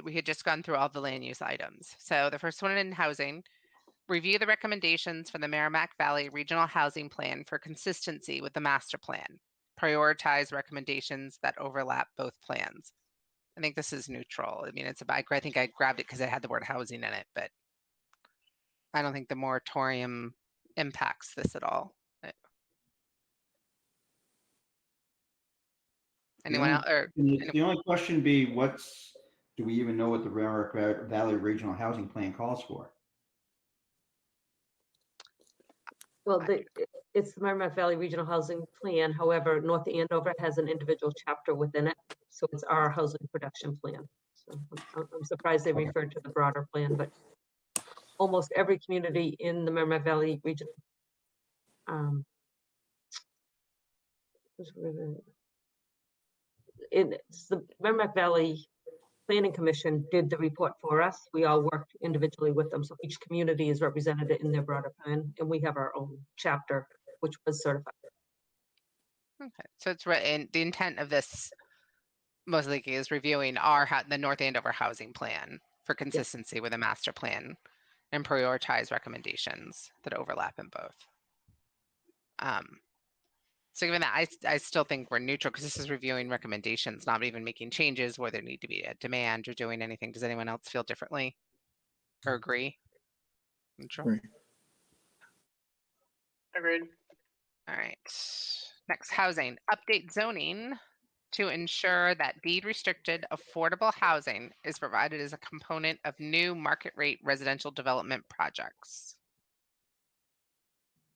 We had just gone through all the land use items. So the first one in housing, review the recommendations for the Merrimack Valley Regional Housing Plan for consistency with the master plan. Prioritize recommendations that overlap both plans. I think this is neutral. I mean, I think I grabbed it because it had the word housing in it, but I don't think the moratorium impacts this at all. Anyone else? Or The only question be, do we even know what the Merrimack Valley Regional Housing Plan calls for? Well, it's the Merrimack Valley Regional Housing Plan. However, North Andover has an individual chapter within it. So it's our housing production plan. So I'm surprised they referred to the broader plan, but almost every community in the Merrimack Valley region. It's the Merrimack Valley Planning Commission did the report for us. We all worked individually with them. So each community is represented in their broader plan, and we have our own chapter, which was certified. okay, so it's and the intent of this most likely is reviewing the North Andover housing plan for consistency with a master plan and prioritize recommendations that overlap in both. So given that, I still think we're neutral because this is reviewing recommendations, not even making changes where there need to be a demand or doing anything. Does anyone else feel differently or agree? Neutral. Agree. Agreed. All right. Next, housing. Update zoning to ensure that deed restricted affordable housing is provided as a component of new market rate residential development projects.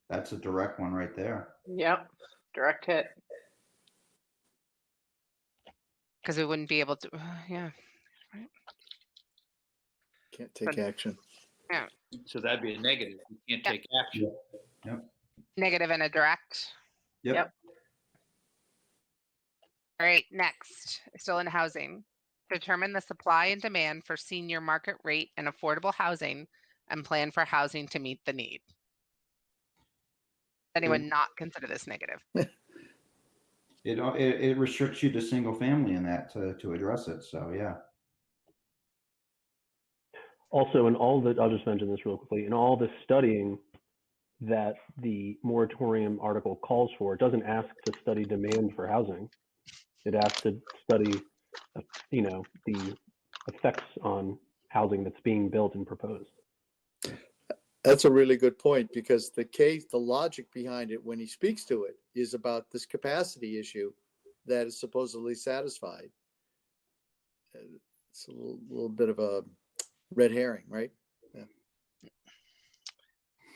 That's a direct one right there. Yep. Direct hit. Because we wouldn't be able to, yeah. Can't take action. Yeah. So that'd be a negative. You can't Yep. take action. Yep. Negative and a direct. Yep. All right, next, still in housing. Determine the supply and demand for senior market rate and affordable housing and plan for housing to meet the need. Anyone not consider this negative? It restricts you to single family in that to address it. So yeah. Also, I'll just mention this real quickly, in all the studying that the moratorium article calls for, it doesn't ask to study demand for housing. It asks to study, the effects on housing that's being built and proposed. That's a really good point, because the logic behind it when he speaks to it is about this capacity issue that is supposedly satisfied. It's a little bit of a red herring, right? Yeah.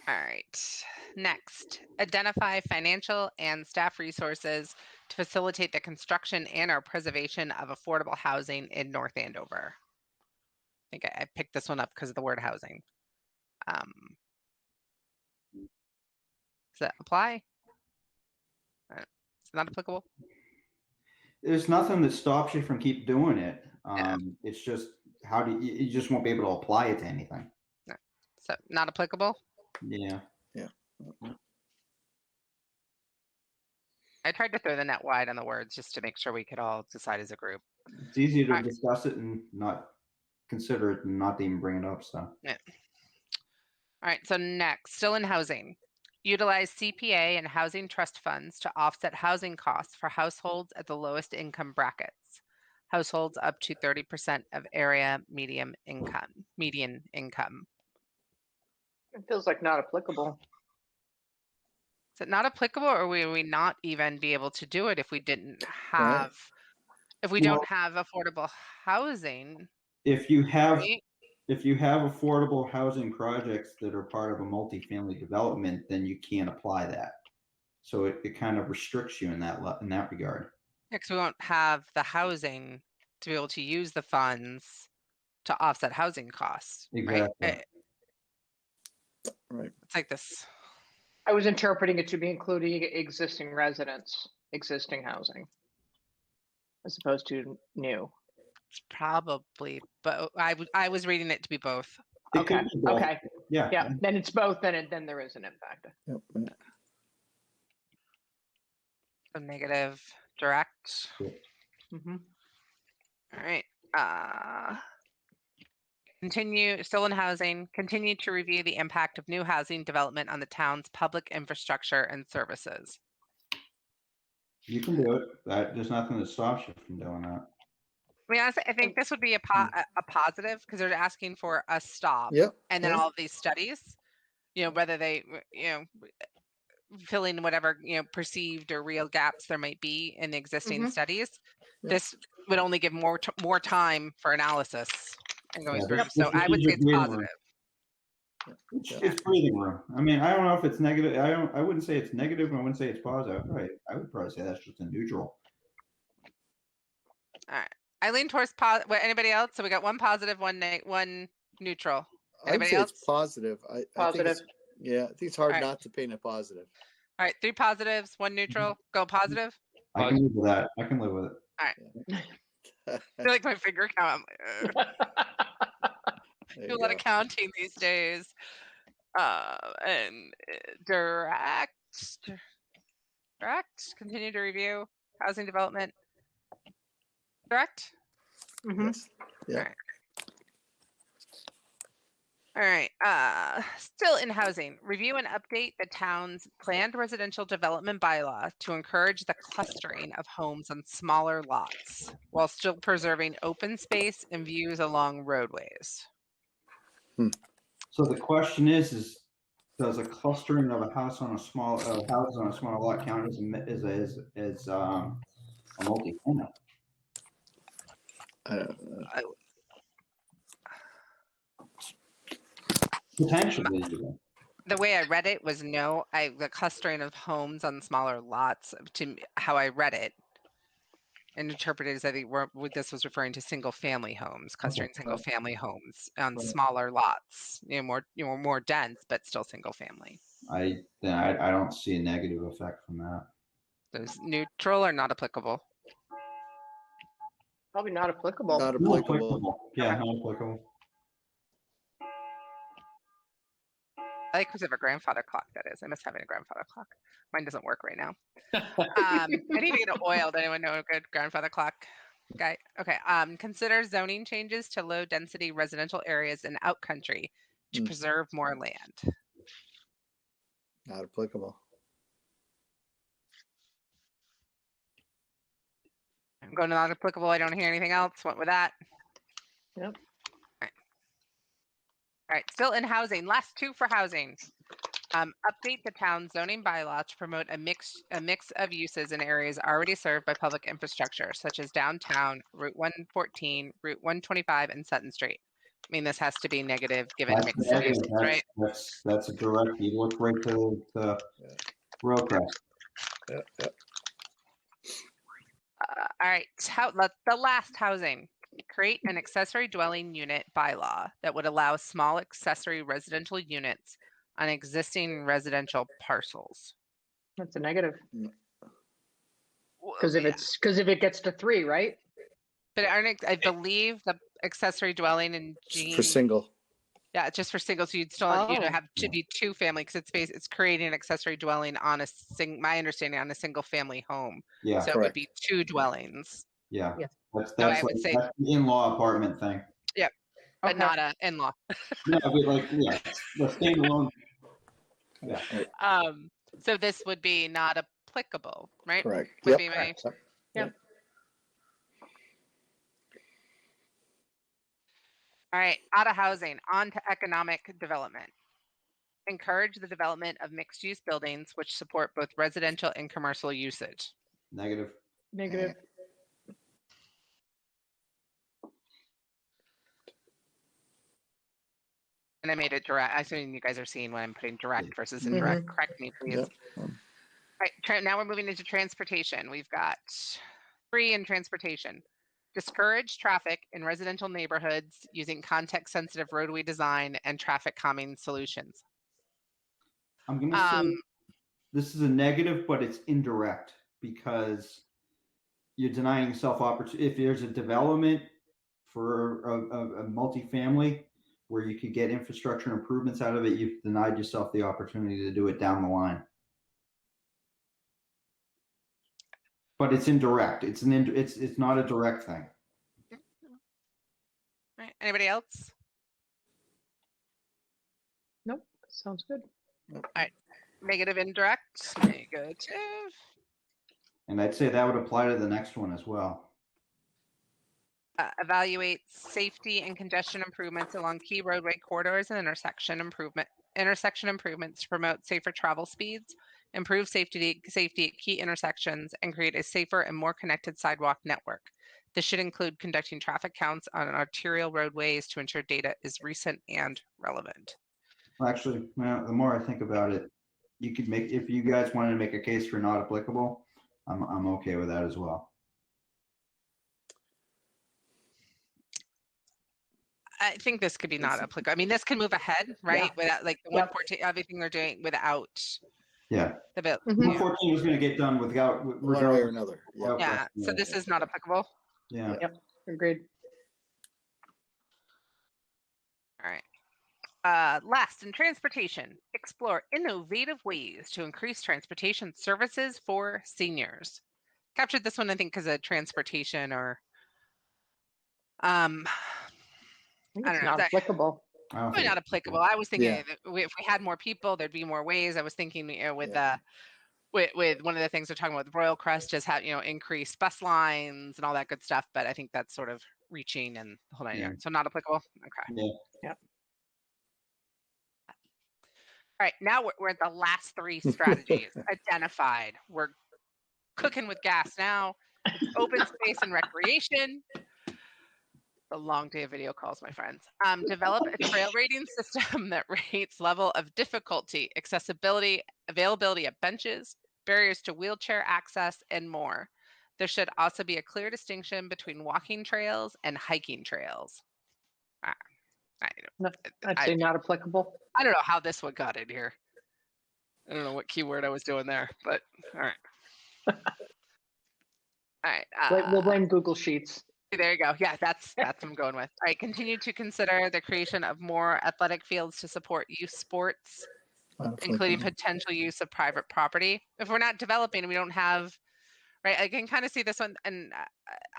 All right, next, identify financial and staff resources to facilitate the construction and or preservation of affordable housing in North Andover. I think I picked this one up because of the word housing. Does that apply? It's not applicable. There's nothing that stops you from keep doing it. Yeah. It's just how do you just won't be able to apply it to anything. So not applicable. Yeah. I tried to throw the net wide on the words just to make sure we could all decide as a group. It's easy to Alright. discuss it and not consider it and not even bring it up. So All right, so next, still in housing. Utilize CPA and housing trust funds to offset housing costs for households at the lowest income brackets. Households up to 30% of area median income. It feels like not applicable. Is it not applicable, or will we not even be able to do it if we didn't Right. have, if we don't have affordable housing? if you have Right? affordable housing projects that are part of a multifamily development, then you can't apply that. So it kind of restricts you in that regard. Because we won't have the housing to be able to use the funds to offset housing costs. Right? Exactly. Right. It's like this. I was interpreting it to be including existing residents, existing housing, as opposed to new. It's probably, but I was reading it to be both. It Okay. could be both. Okay. Yeah. Yeah. Then it's both. Then there is an impact. Yep. So negative direct. Mm-hmm. All right. Continue, still in housing, continue to review the impact of new housing development on the town's public infrastructure and services. You can do it. There's nothing that stops you from doing that. I mean, honestly, I think this would be a positive because they're asking for a stop. Yep. And then yeah. all of these studies, whether they, fill in whatever, perceived or real gaps there might be in the existing Mhm. studies. Yeah. This would only give more time for analysis and going Yeah, through. this- So this I would say strategic it's breathing positive. room. It's breathing room. I mean, I don't know if it's negative. I wouldn't say it's negative, and I wouldn't say it's positive. I would probably say that's just a neutral. All right. I lean towards positive. Anybody else? So we got one positive, one neutral. I'd Anybody say else? it's positive. I think Positive. I think it's hard Alright. not to paint a positive. All right, 3 positives, 1 neutral. Go positive. I can live with that. I can live with it. I feel like my finger count. I'm like, There do you a lot go. of counting these days. And direct. Continue to review housing development. Direct. Mhm. Yes. Yeah. All right. Still in housing, review and update the town's planned residential development bylaw to encourage the clustering of homes on smaller lots while still preserving open space and views along roadways. So the question is does a clustering of a house on a small houses on a small lot count as a multi-family? I don't know. Potentially, even. The way I read it was no. The clustering of homes on smaller lots. How I read it and interpreted is I think this was referring to single family homes, clustering Okay, single family homes on Right. smaller lots. More dense, but still single family. I don't see a negative effect from that. Those neutral or not applicable. Probably not applicable. Not Not applicable. Yeah, Okay. not applicable. I like whatever grandfather clock that is. I miss having a grandfather clock. Mine doesn't work right now. I need to get it oiled. Anyone know a good grandfather clock guy? Okay. Consider zoning changes to low density residential areas in outcountry to preserve more land. Not applicable. I'm going to not applicable. I don't hear anything else. Went with that. Yep. All right. Still in housing. Last 2 for housing. Update the town zoning bylaw to promote a mix of uses in areas already served by public infrastructure, such as downtown, Route 114, Route 125, and Sutton Street. I mean, this has to be negative given That's mixed negative. uses, right? That's a direct. You look right to road crest. Yeah. All right. The last housing. Create an accessory dwelling unit bylaw that would allow small accessory residential units on existing residential parcels. That's a negative. Well, Because if it gets to 3, right? But I believe the accessory dwelling in For Gene, single. yeah, it's just for single. So you'd still Oh. have to be 2 family because it's creating an accessory dwelling on my understanding on a single family home. Yeah, So it would be 2 dwellings. yeah. Yes. That's So I that's, would like, say- that's the in-law apartment thing. But Okay. not a in-law. No, but like yeah, the standalone. Yeah. So this would be not applicable, right? Correct. Would Yep. be my Yep. all right. Out of housing, on to economic development. Encourage the development of mixed-use buildings which support both residential and commercial usage. Negative. Negative. And I made it direct. I assume you guys are seeing when I'm putting direct versus Mhm. indirect. Correct me, please. Yep. All right, now we're moving into transportation. We've got 3 in transportation. Discourage traffic in residential neighborhoods using context-sensitive roadway design and traffic calming solutions. I'm gonna say this is a negative, but it's indirect because you're denying yourself opportunity. If there's a development for a multifamily where you could get infrastructure improvements out of it, you've denied yourself the opportunity to do it down the line. But it's indirect. It's not a direct thing. All right, anybody else? Nope. Sounds good. Negative, indirect, negative. And I'd say that would apply to the next one as well. Evaluate safety and congestion improvements along key roadway corridors and intersection improvements to promote safer travel speeds, improve safety at key intersections, and create a safer and more connected sidewalk network. This should include conducting traffic counts on arterial roadways to ensure data is recent and relevant. Well, actually, well, the more I think about it, you could make, if you guys wanted to make a case for not applicable, I'm okay with that as well. I think this could be not applicable. I mean, this can move ahead, right? Without like the 114, everything they're doing without Yeah. the bill. Mhm. 114 was going to get done without One way or regardless. another. Yep. without Yeah, question. so this is not applicable. Yeah. Agreed. All right. Last, in transportation, explore innovative ways to increase transportation services for seniors. Captured this one, I think, because of transportation or I think I it's don't know. not applicable. I don't Probably think not applicable. I was thinking Yeah. that if we had more people, there'd be more ways. I was thinking with one of the things they're talking about with Royal Crest, just have increased bus lines and all that good stuff. But I think that's sort of reaching and the whole 9 Yeah. yards. So not applicable. Okay. Yeah. All right. Now we're at the last 3 strategies identified. We're cooking with gas now. It's open space and recreation. A long day of video calls, my friends. Develop a trail rating system that rates level of difficulty, accessibility, availability of benches, barriers to wheelchair access, and more. There should also be a clear distinction between walking trails and hiking trails. I'd say not applicable. I don't know how this one got in here. I don't know what keyword I was doing there, but all right. All right. We'll blame Google Sheets. There you go. Yeah, that's what I'm going with. All right, continue to consider the creation of more athletic fields to support youth sports, including potential use of private property. If we're not developing, we don't have, right? I can kind of see this one, and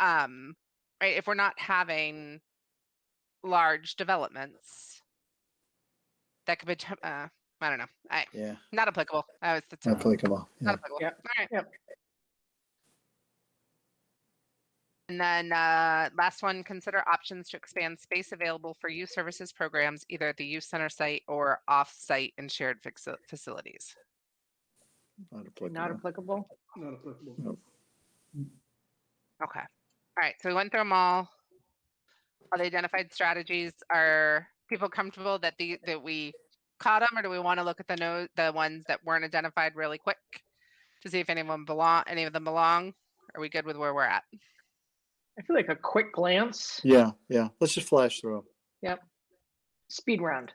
right, if we're not having large developments, that could be, I don't know. Yeah. Not applicable. That's Not applicable. not Yeah. applicable. Yep. All right. Yep. And then last one, consider options to expand space available for youth services programs, either at the youth center site or off-site and shared facilities. Not applicable. Not applicable. Not applicable. Nope. Okay. All right. So we went through them all. All the identified strategies. Are people comfortable that we caught them, or do we want to look at the ones that weren't identified really quick to see if any of them belong? Are we good with where we're at? I feel like a quick glance. Yeah. Let's just flash through them. Yep. Speed round.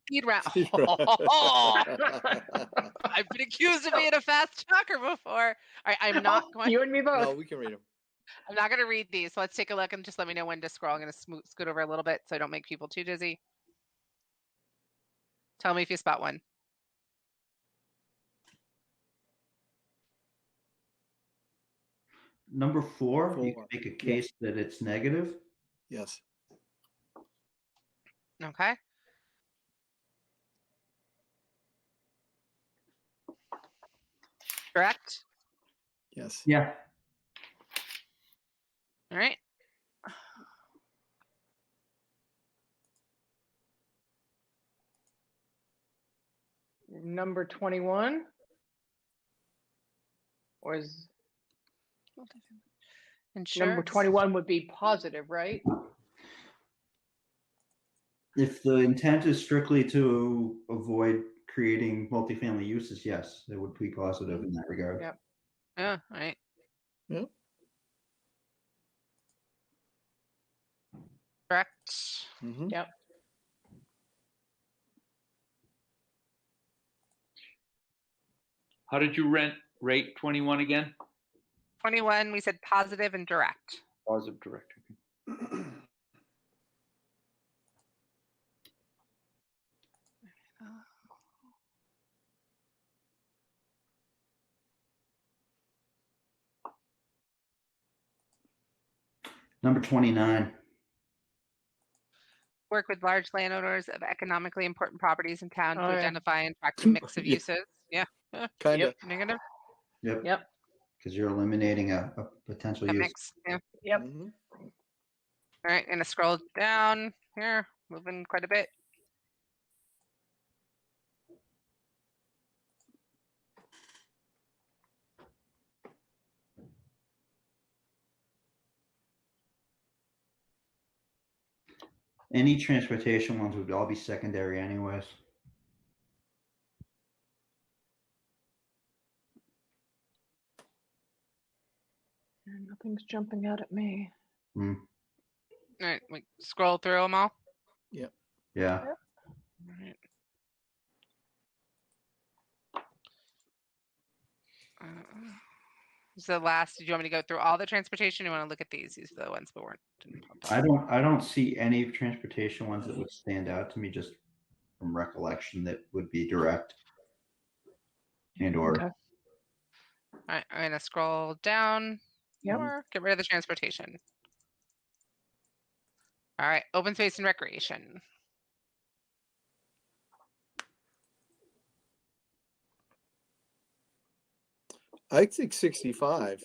Speed round. Speed I've been accused of being a fast talker before. All right, I'm not going. You and me both. No, we can read them. I'm not going to read these. So let's take a look and just let me know when to scroll. I'm going to scoot over a little bit so I don't make people too dizzy. Tell me if you spot one. Number 4, you can 4. make a case that it's negative. Yes. Okay. Correct. Yes. Yeah. All right. Number 21. Or is Insurance. number 21 would be positive, right? If the intent is strictly to avoid creating multifamily uses, yes, it would be positive in that regard. Yep. Yeah. All right. Yep. Correct. Mm-hmm. Yep. How did you rate 21 again? 21. We said positive and direct. Positive direct. Number 29. Work with large landowners of economically important properties in town Oh, to yeah. identify and track a mix of Yeah. uses. Yeah. Kind of. Negative. Yep. Yep. Because you're eliminating a potential A use. mix. Yeah. Yep. Mm-hmm. All right. Gonna scroll down here, moving quite a bit. Any transportation ones would all be secondary anyways. Nothing's jumping out at me. Hmm. All right. We scroll through them all. Yeah. All right. So the last, do you want me to go through all the transportation? You want to look at these? These are the ones that didn't pop up. I don't see any transportation ones that would stand out to me just from recollection that would be direct and or Okay. All right, I'm gonna scroll down. Yep. Or get rid of the transportation. All right, open space and recreation. I think 65.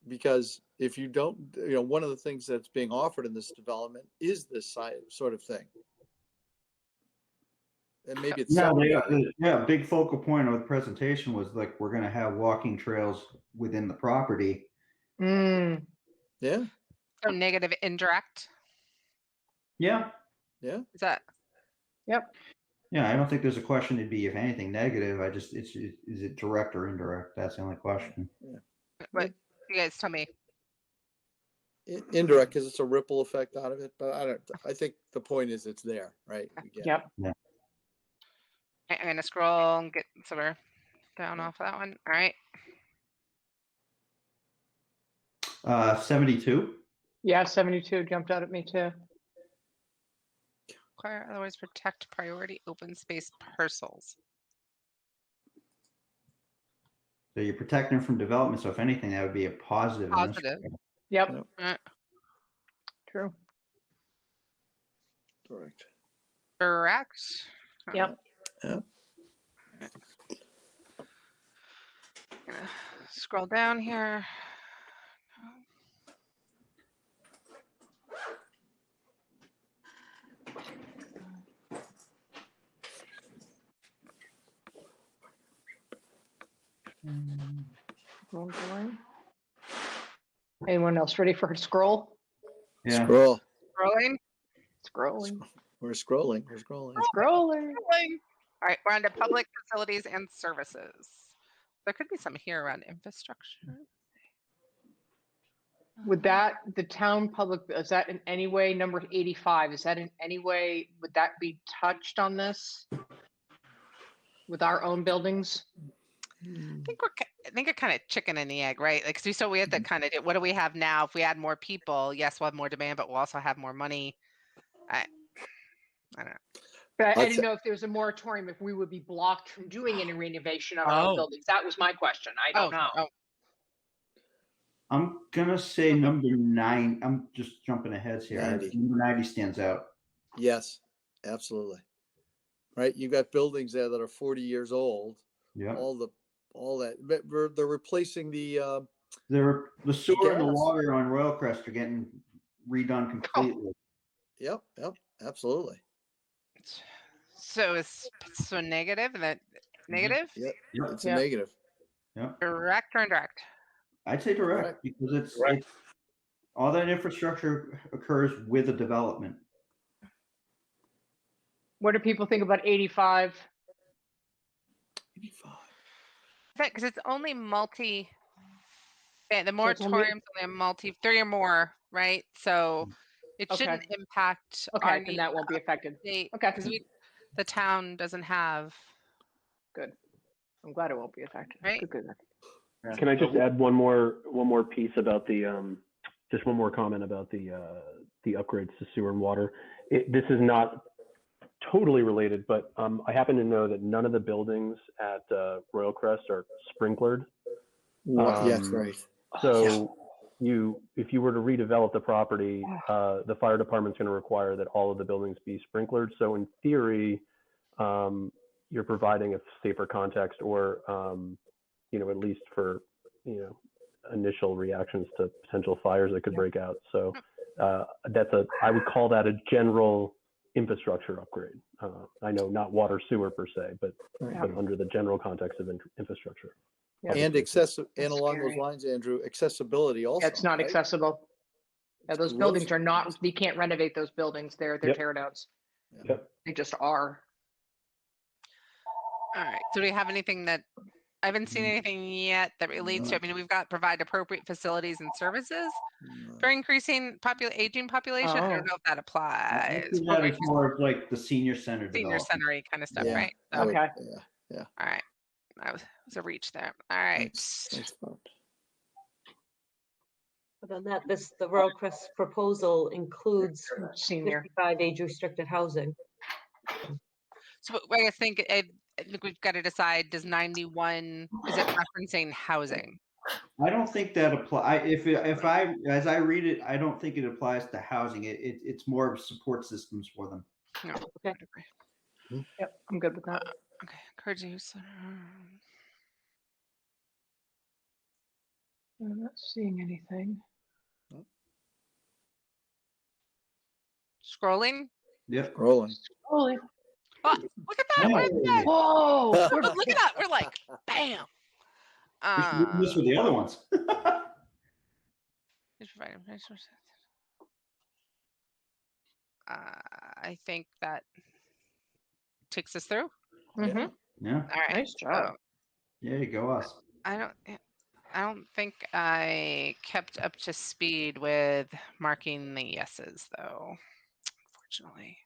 Because if you don't, one of the things that's being offered in this development is this sort of thing. And maybe it's yeah, big focal point of the presentation was like we're going to have walking trails within the property. Mm. Yeah. So negative indirect. Yeah. Yeah. Is that? Yep. Yeah, I don't think there's a question to be if anything negative. Is it direct or indirect? That's the only question. But you guys tell me. Indirect because it's a ripple effect out of it, but I think the point is it's there, right? Yep. Yeah. I'm gonna scroll and get somewhere down off of that one. All right. 72. Yeah, 72 jumped out at me too. Acquire, otherwise protect priority open space parcels. So you're protecting them from development. So if anything, that would be a positive. Positive. Yep. Yep. True. Correct. Correct. Yep. Yeah. Scroll down here. Anyone else ready for a scroll? Yeah. Scroll. Scrolling. Scrolling. We're scrolling. We're scrolling. Scrolling. All right, we're on to public facilities and services. There could be some here around infrastructure. Would that, the town public, is that in any way, number 85, is that in any way, would that be touched on this? With our own buildings? I think we're kind of chicken and the egg, right? Like, so we had to kind of do, what do we have now? If we add more people, yes, we'll have more demand, but we'll also have more money. I don't know. But I I'll didn't know if there was a moratorium, if we would be blocked from doing any renovation of our Oh. own buildings. That was my question. I don't know. Oh, I'm gonna say number 9. I'm just jumping ahead here. 90. Number 90 stands out. Yes, absolutely. Right, you got buildings there that are 40 years old. Yeah. All that. But they're replacing the The sewer and the gas. water on Royal Crest are getting redone completely. Yep, absolutely. so it's so negative and that negative? Yep, Yep. it's Yeah. a negative. Direct or indirect? I'd say direct Correct. because it's Correct. all that infrastructure occurs with a development. What do people think about 85? 85. Because it's only multi. The So it's only- moratorium's only a multi 3 or more, right? So it Okay. shouldn't impact our Okay, then need that won't be affected. Okay. Okay, Because the town doesn't have. good. I'm glad it won't be affected. Right. Good. Can I just add one more piece about the just one more comment about the upgrades to sewer and water? This is not totally related, but I happen to know that none of the buildings at Royal Crest are sprinklered. Yes, right. So if you were to redevelop the property, the fire department's going to require that all of the buildings be sprinklered. So in theory, you're providing a safer context, or at least for initial reactions to potential fires that could break out. So I would call that a general infrastructure upgrade. I know not water sewer per se, but under the general context of infrastructure. Yeah. And That's along those scary. lines, Andrew, accessibility also. It's not right? accessible. Yeah, those Roads- buildings are not, you can't renovate those buildings. They're Yep. tear downs. Yep. They just are. All right. So do we have anything that I haven't seen anything yet that relates to? I mean, we've got provide appropriate facilities and services for increasing aging population. I don't Oh. know if that I applies. think that is more of like the senior center Senior development. center kind of stuff, Yeah. right? I would- Okay. Yeah. All right. That was a reach there. All right. Nice thought. But on that, the Royal Crest proposal includes Senior. 55 age restricted housing. So I think we've got to decide, does 91, is it referencing housing? I don't think that apply. As I read it, I don't think it applies to housing. It's more of support systems for them. No. Okay. Yep, I'm good with that. Okay. Encourage use. I'm not seeing anything. Scrolling. Yep. Rolling. Holy. Oh, look at that. We're there. Whoa. Look at that. We're like, bam. This were the other ones. I think that takes us through. Mhm. Yeah. All right. Nice job. There you go, us. I don't think I kept up to speed with marking the yeses, though, unfortunately.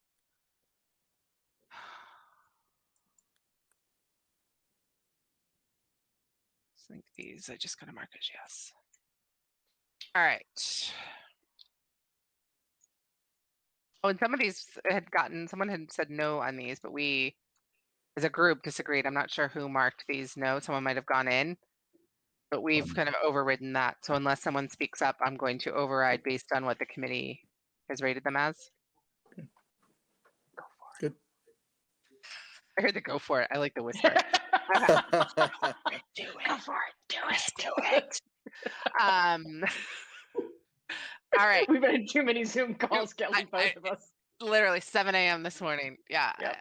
I think these I just gotta mark as yes. All right. Oh, and some of these someone had said no on these, but we as a group disagreed. I'm not sure who marked these no. Someone might have gone in, but we've kind of overridden that. So unless someone speaks up, I'm going to override based on what the committee has rated them as. Go for it. Good. I heard the go for it. I like the whisper. Do it. Go for it. Do it. Do it. All right. We've been in too many Zoom calls, Kelly, both of us. Literally 7 a.m. this morning. Yeah. Yep.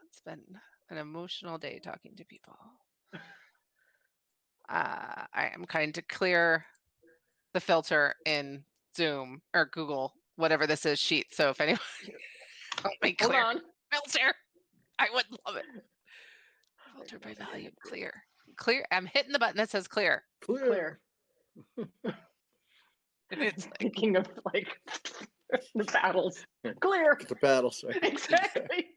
It's been an emotional day talking to people. I am kind to clear the filter in Zoom or Google, whatever this is, sheet. So if anyone help me Hold clear on. filter, I would love it. Filter by value, clear. Clear. I'm hitting the button that says clear. Clear. It's like, Thinking of like the battles. Clear. The battles, right? Exactly.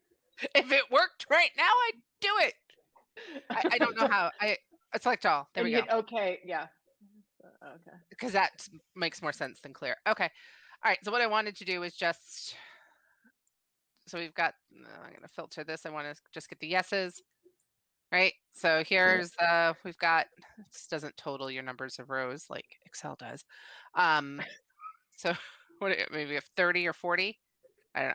if it worked right now, I'd do it. I don't know how. I select all. There we And go. hit okay. Yeah. Okay. Because that makes more sense than clear. Okay. All right. So what I wanted to do is just, so we've got, I'm going to filter this. I want to just get the yeses, right? So here's, we've got, this doesn't total your numbers of rows like Excel does. So what, maybe we have 30 or 40? I don't know,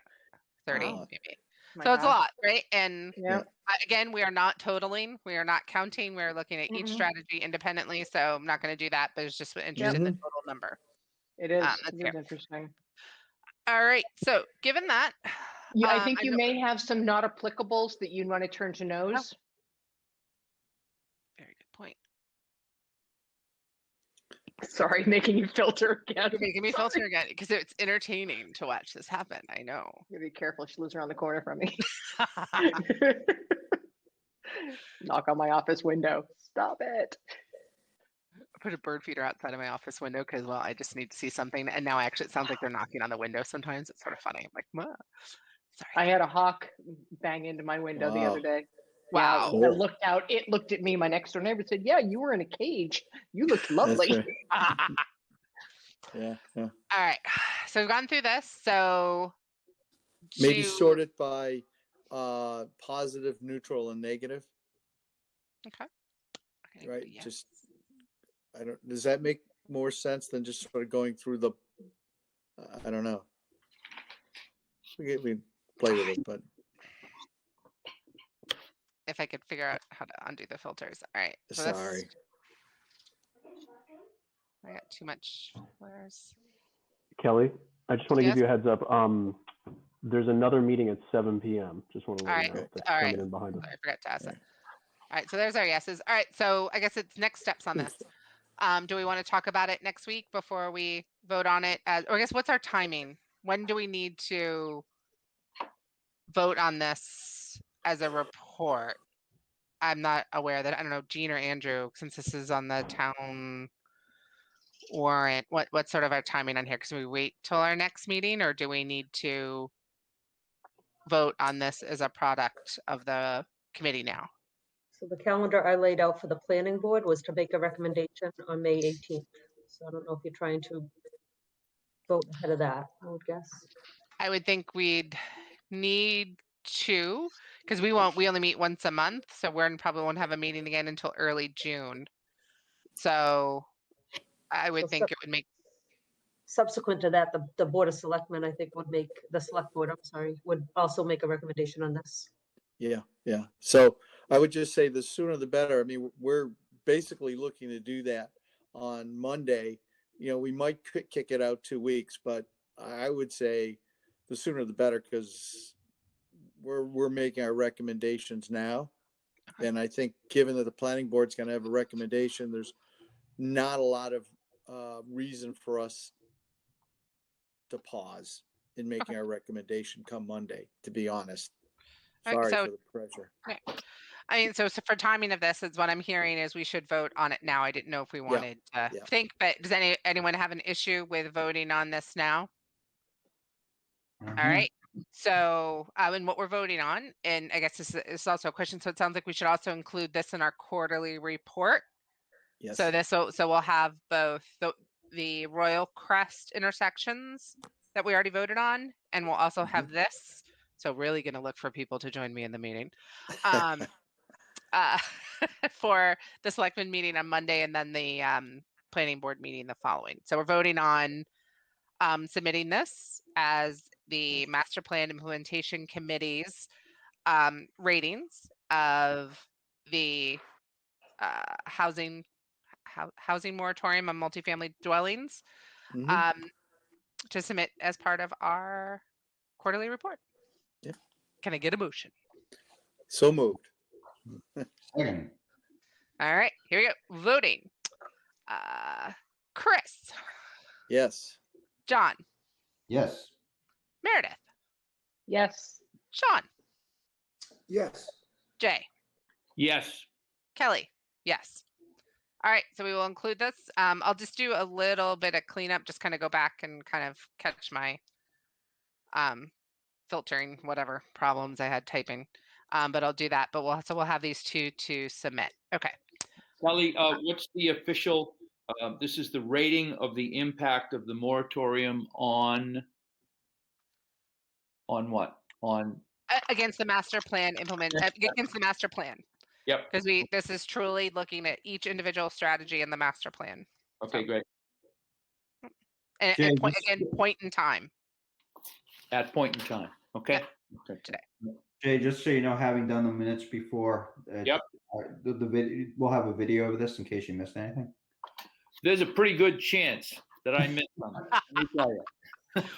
30 Wow. maybe. My So it's a gosh. lot, right? And Yeah. again, we are not totaling, we are not counting, we're looking at each Mm-mm. strategy independently. So I'm not going to do that, but it's just interested Yep. in the total number. It is. Let's It hear. is interesting. All right. So given that, I think you know- may have some not applicables that you want to turn to no's. very good point. Sorry, making you filter again. You're making me filter again because it's entertaining to watch this happen. I know. You be careful. She lives around the corner from me. Knock on my office window. Stop it. Put a bird feeder outside of my office window because, well, I just need to see something. And now actually it sounds like they're knocking on the window sometimes. It's sort of funny. I'm like, "Mwah." Sorry. I had a hawk bang into my window the other Wow. day. Wow. Yeah, I looked out. It looked at me. My next door neighbor said, "Yeah, you were in a cage. You looked lovely." That's right. Yeah. All right. So we've gone through this. So Maybe to- sort it by positive, neutral, and negative. Okay. Right. Yeah. Just I don't. Does that make more sense than just sort of going through the? I don't know. We play with it, but If I could figure out how to undo the filters. All right. So this- sorry. I got too much. Where's Kelly, I just want to Yes? give you a heads up. There's another meeting at 7 p.m. Just want to let All you right. know that's All coming right. in behind us. I forgot to ask that. Right. All right. So there's our yeses. All right. So I guess it's next steps on this. Do we want to talk about it next week before we vote on it? Or I guess what's our timing? When do we need to vote on this as a report? I'm not aware that, I don't know, Gene or Andrew, since this is on the town warrant, what's sort of our timing on here? Because we wait till our next meeting, or do we need to vote on this as a product of the committee now? So the calendar I laid out for the planning board was to make a recommendation on May 18th. So I don't know if you're trying to vote ahead of that, I would guess. I would think we'd need to, because we only meet once a month, so we're probably won't have a meeting again until early June. So I would So think it would make, Subsequent to that, the Board of Selectmen, I think, would make, the Select Board, I'm sorry, would also make a recommendation on this. Yeah. So I would just say the sooner the better. I mean, we're basically looking to do that on Monday. You know, we might kick it out 2 weeks, but I would say the sooner the better because we're making our recommendations now. Okay. And I think given that the planning board's going to have a recommendation, there's not a lot of reason for us to pause in making our recommendation come Monday, to be honest. All right, Sorry so- for the pressure. I mean, so for timing of this, is what I'm hearing is we should vote on it now. I didn't know if we wanted to yeah. think, but does anyone have an issue with voting on this now? All right. So, and what we're voting on, and I guess this is also a question. So it sounds like we should also include this in our quarterly report. Yes. So we'll have both the Royal Crest intersections that we already voted on, and we'll also have this. So really going to look for people to join me in the meeting. For the selectmen meeting on Monday and then the planning board meeting the following. So we're voting on submitting this as the master plan implementation committee's ratings of the housing moratorium on multifamily dwellings Mhm. to submit as part of our quarterly report. Yeah. Can I get a motion? So moved. Second. All right, here we go. Voting. Chris, Yes. John, Yes. Meredith, Yes. Sean, Yes. Jay, Yes. Kelly. Yes. All right, so we will include this. I'll just do a little bit of cleanup, just kind of go back and kind of catch my filtering, whatever problems I had typing. But I'll do that. But we'll have these two to submit. Okay. Kelly, what's the official, this is the rating of the impact of the moratorium on what? On, Against the master plan against the master plan. yep, Because this is truly looking at each individual strategy in the master plan. okay, So- great. And Jay, point in time. At point in time, okay? Okay. Today. Jay, just so you know, having done the minutes before, Yep. The video, we'll have a video of this in case you missed anything. There's a pretty good chance that I missed something. Let me tell you.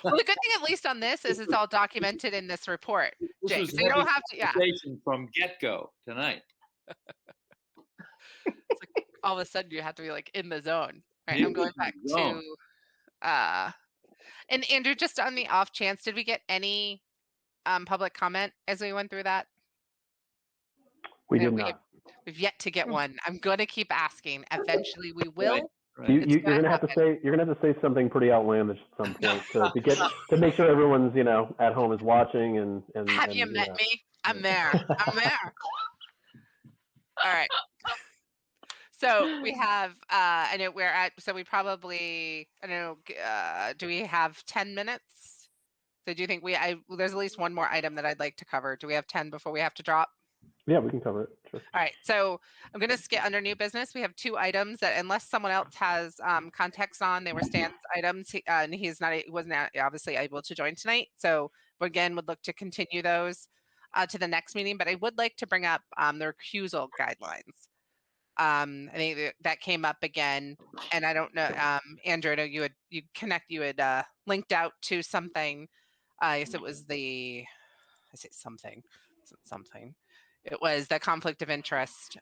Well, the good thing, at least on this, is it's all documented in this report. This Jay, was so you don't heavy have to, yeah. conversation from get-go tonight. It's like all of a sudden you have to be like in the zone. Right. Yeah, I'm going back zone. to and Andrew, just on the off chance, did we get any public comment as we went through that? We No, did not. We've yet to get one. I'm going to keep asking. Eventually we will. Right. You're gonna gonna have to say something pretty outlandish at some point to make sure everyone's at home is watching and Have you met me? I'm there. I'm there. All right. So we have I know we're at, so we probably, I don't know, do we have 10 minutes? So do you think there's at least one more item that I'd like to cover. Do we have 10 before we have to drop? Yeah, we can cover it. Sure. All right, so I'm going to skip under new business. We have 2 items that, unless someone else has context on, they were Stan's items, and he wasn't obviously able to join tonight. So again, would look to continue those to the next meeting. But I would like to bring up the recusal guidelines. I think that came up again, and I don't know, Andrew, I know you had linked out to something. I guess it was it was the conflict of interest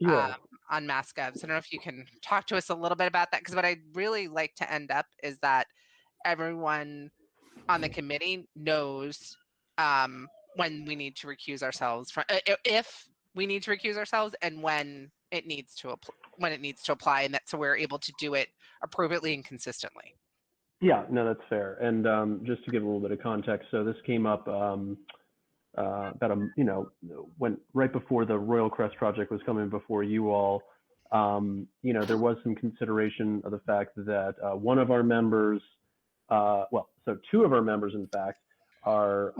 on MassGov. So I don't know if you can talk to us a little bit about that, because what I'd really like to end up is that everyone on the committee knows when we need to recuse ourselves from, if we need to recuse ourselves, and when it needs to apply, and so we're able to do it appropriately and consistently. Yeah, no, that's fair. And just to give a little bit of context, so this came up about when right before the Royal Crest project was coming before you all. There was some consideration of the fact that one of our members, so 2 of our members, in fact, are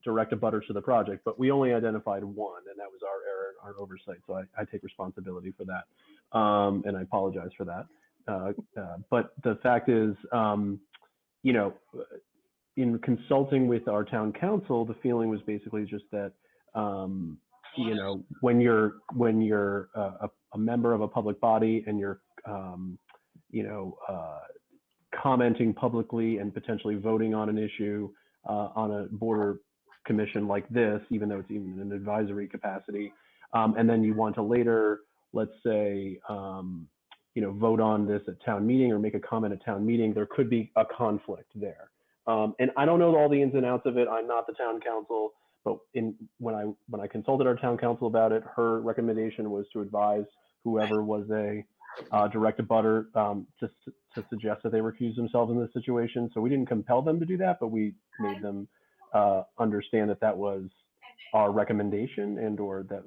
direct abutters to the project, but we only identified one, and that was our error and our oversight. So I take responsibility for that, and I apologize for that. But the fact is, in consulting with our town council, the feeling was basically just that, when you're a member of a public body and you're, commenting publicly and potentially voting on an issue on a border commission like this, even though it's even in an advisory capacity, and then you want to later, let's say, vote on this at town meeting or make a comment at town meeting, there could be a conflict there. And I don't know all the ins and outs of it. I'm not the town council, but when I consulted our town council about it, her recommendation was to advise whoever was a direct abutter just to suggest that they recuse themselves in this situation. So we didn't compel them to do that, but we made them understand that was our recommendation, and or that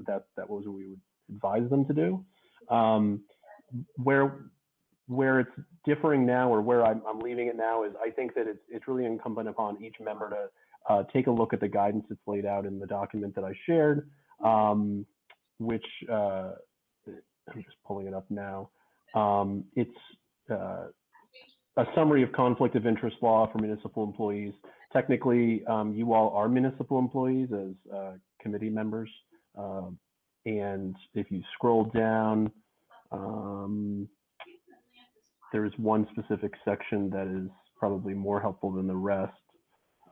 was what we would advise them to do. Where it's differing now, or where I'm leaving it now, is I think that it's really incumbent upon each member to take a look at the guidance that's laid out in the document that I shared, which I'm just pulling it up now. It's a summary of conflict of interest law for municipal employees. Technically, you all are municipal employees as committee members. And if you scroll down, there's one specific section that is probably more helpful than the rest.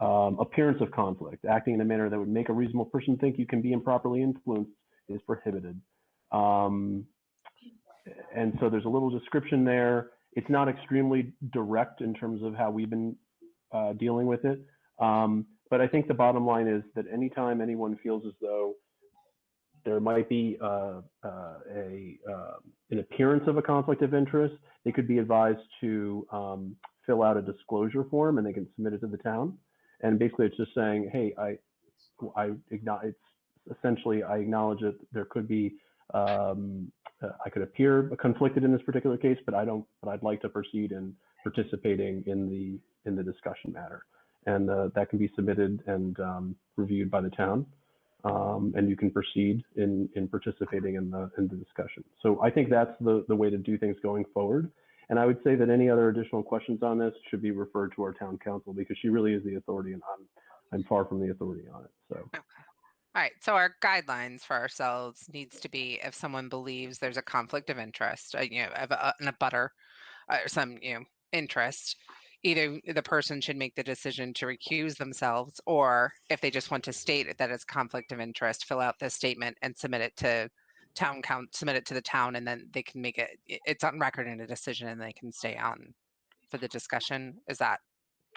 Appearance of conflict. Acting in a manner that would make a reasonable person think you can be improperly influenced is prohibited. And so there's a little description there. It's not extremely direct in terms of how we've been dealing with it. But I think the bottom line is that anytime anyone feels as though there might be an appearance of a conflict of interest, they could be advised to fill out a disclosure form, and they can submit it to the town. And basically, it's just saying, hey, I acknowledge. It's essentially, I acknowledge that there could be I could appear conflicted in this particular case, but I'd like to proceed in participating in the discussion matter, and that can be submitted and reviewed by the town, and you can proceed in participating in the discussion. So I think that's the way to do things going forward. And I would say that any other additional questions on this should be referred to our town council, because she really is the authority, and I'm far from the authority on it. So. Okay. All right, so our guidelines for ourselves needs to be, if someone believes there's a conflict of interest, of an abutter or some interest, either the person should make the decision to recuse themselves, or if they just want to state that it's conflict of interest, fill out this statement and submit it to submit it to the town, and then they can make it's on record in a decision, and they can stay on for the discussion. Is that?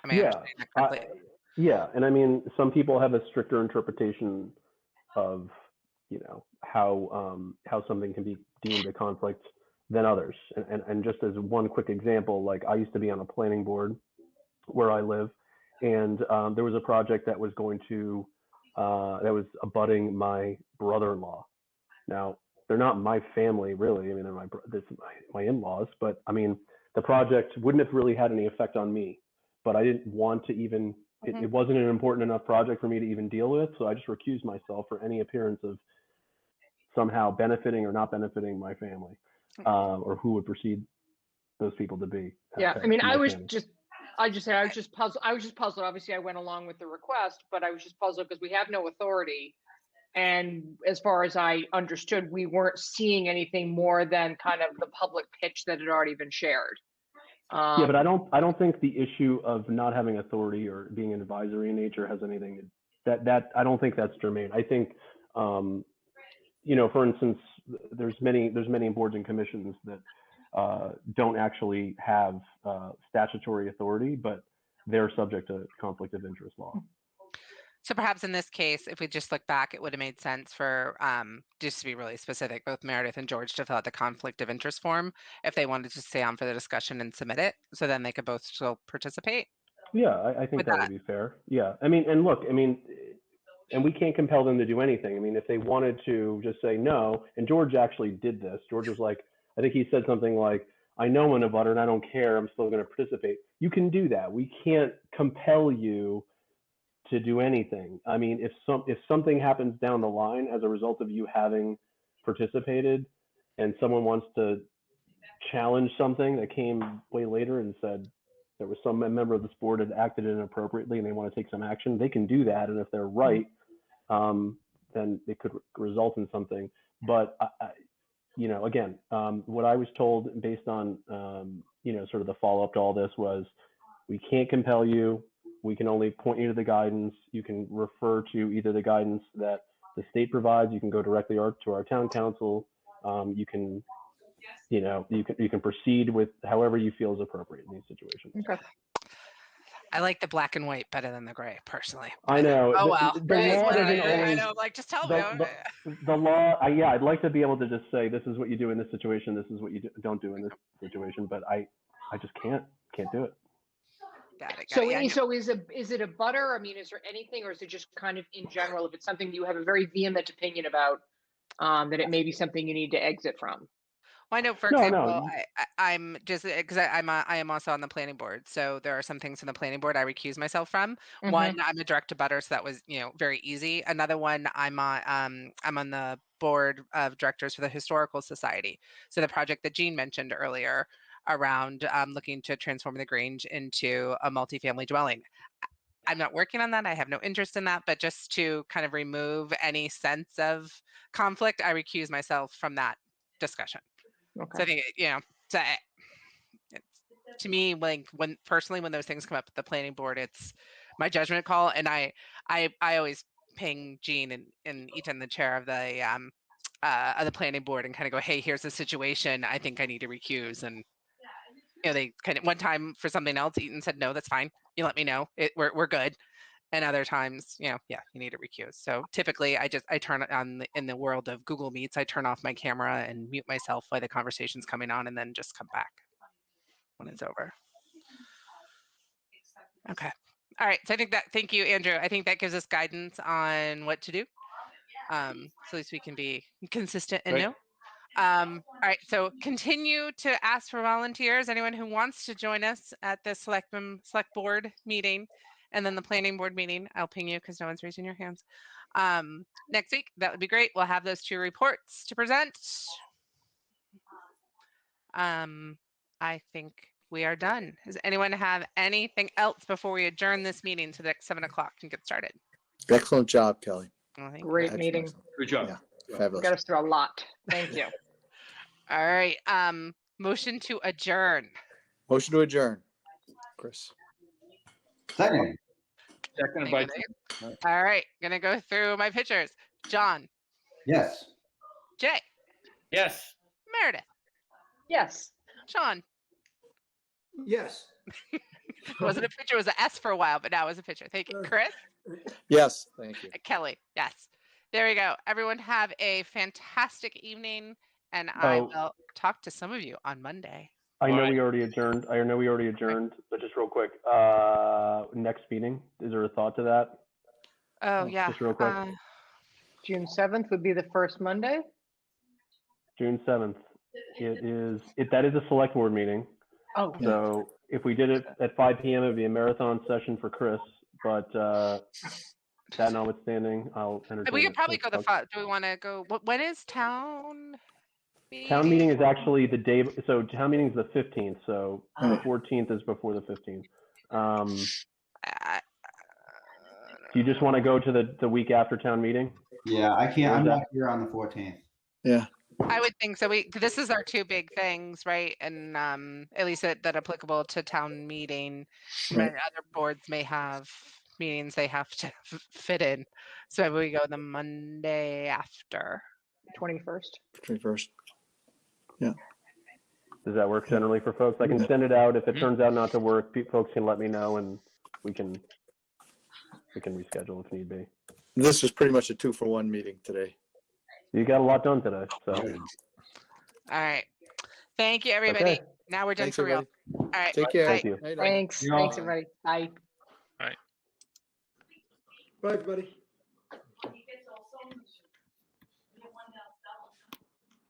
Am I understanding that correctly? Yeah, and I mean, some people have a stricter interpretation of how something can be deemed a conflict than others. And just as one quick example, like I used to be on a planning board where I live, and there was a project that was going to that was abutting my brother-in-law. Now, they're not my family really. I mean, they're my in-laws, but I mean, the project wouldn't have really had any effect on me, but I didn't want to even. It wasn't an important enough project for me to even deal with, so I just recused myself for any appearance of somehow benefiting or not benefiting my family, or who would perceive those people to be. Yeah, I mean, I just puzzled. I was just puzzled. Obviously, I went along with the request, but I was just puzzled because we have no authority. And as far as I understood, we weren't seeing anything more than kind of the public pitch that had already been shared. Yeah, but I don't think the issue of not having authority or being an advisory in nature has anything that I don't think that's germane. I think, for instance, there's many boards and commissions that don't actually have statutory authority, but they're subject to conflict of interest law. So perhaps in this case, if we just look back, it would have made sense for, just to be really specific, both Meredith and George to fill out the conflict of interest form if they wanted to stay on for the discussion and submit it, so then they could both still participate. Yeah, I think that would be fair. Yeah, I mean, and look, I mean, and we can't compel them to do anything. I mean, if they wanted to just say no, and George actually did this. George was like, I think he said something like, I know I'm a butter and I don't care, I'm still going to participate. You can do that. We can't compel you to do anything. I mean, if something happens down the line as a result of you having participated, and someone wants to challenge something that came way later and said there was some member of this board had acted inappropriately and they want to take some action, they can do that. And if they're right, then it could result in something. But again, what I was told based on sort of the follow-up to all this was, we can't compel you. We can only point you to the guidance. You can refer to either the guidance that the state provides. You can go directly to our town council. You can proceed with however you feel is appropriate in these situations. Okay. I like the black and white better than the gray, personally. I know. Oh well. The law doesn't I always. know. Like, just tell me. The law. Yeah, I'd like to be able to just say, this is what you do in this situation. This is what you don't do in this situation. But I just can't do it. Got it. So is it a butter? I mean, is there anything, or is it just kind of in general, if it's something you have a very vehement opinion about, that it may be something you need to exit from? Well, I know, for example, I'm just because I am also on the planning board, so there are some things in the planning board I recuse myself from. One, I'm a direct abutter, so that was very easy. Another one, I'm on the board of directors for the Historical Society. So the project that Jean mentioned earlier around looking to transform the Grange into a multifamily dwelling. I'm not working on that. I have no interest in that, but just to kind of remove any sense of conflict, I recuse myself from that discussion. Okay. So I think, it's, to me, like when those things come up at the planning board, it's my judgment call. And I always ping Jean and Ethan, the chair of the planning board, and kind of go, hey, here's the situation. I think I need to recuse. And they kind of, one time for something else, Eaton said, no, that's fine. You let me know. We're good. And other times, yeah, you need to recuse. So typically I turn it on in the world of Google Meets, I turn off my camera and mute myself while the conversation's coming on and then just come back when it's over. Okay. All right. So I think thank you, Andrew. I think that gives us guidance on what to do. So at least we can be consistent and Right. know. All right. So continue to ask for volunteers. Anyone who wants to join us at the select board meeting and then the planning board meeting. I'll ping you because no one's raising your hands. Next week, that would be great. We'll have those 2 reports to present. I think we are done. Does anyone have anything else before we adjourn this meeting to the next 7 o'clock and get started? Excellent job, Kelly. Well, thank you. Great Excellent, meeting. excellent. Good job. Yeah, fabulous. Got us through a lot. Thank you. All right. Motion to adjourn. Motion to adjourn. Chris. Second. Seconded Thank by you, Dave. All right. Gonna go through my pictures. John, Yes. Jay, yes. Meredith, Yes. Sean. Yes. It wasn't a picture, it was an S for a while, but now it was a picture. Thank you. Chris? Yes, thank you. Kelly, yes. There we go. Everyone have a fantastic evening, and I Oh. will talk to some of you on Monday. I know Alright. we already adjourned. But just real quick, next meeting, is there a thought to that? Oh, yeah. Just real quick. June 7th would be the first Monday. June 7th. That is a select board meeting. Oh, So if we did it at 5 p.m., it'd be a marathon session for Chris. But that notwithstanding, I'll entertain We it. could probably So go do we want to go, when is town meeting? Town meeting is actually the day, so town meeting is the 15th, so the 14th is before the 15th. Uh, Do you just want to go to the week after town meeting? Yeah, I can't. Or is I'm that- not here on the 14th. Yeah. I would think so. This is our 2 big things, right? And at least that applicable to town meeting. Right. Other boards may have meetings they have to fit in. So maybe we go the Monday after. 21st. 21st. Does that work generally for folks? I can send it out. If it turns out not to work, folks can let me know and we can reschedule if need be. This was pretty much a 2-for-1 meeting today. You got a lot done today, so. All right. Thank you, everybody. Okay. Now we're done Thanks, for real. everybody. All right. Take care. Thank you. Night, night. Thanks. Yeah. Thanks, everybody. Bye. Bye, everybody.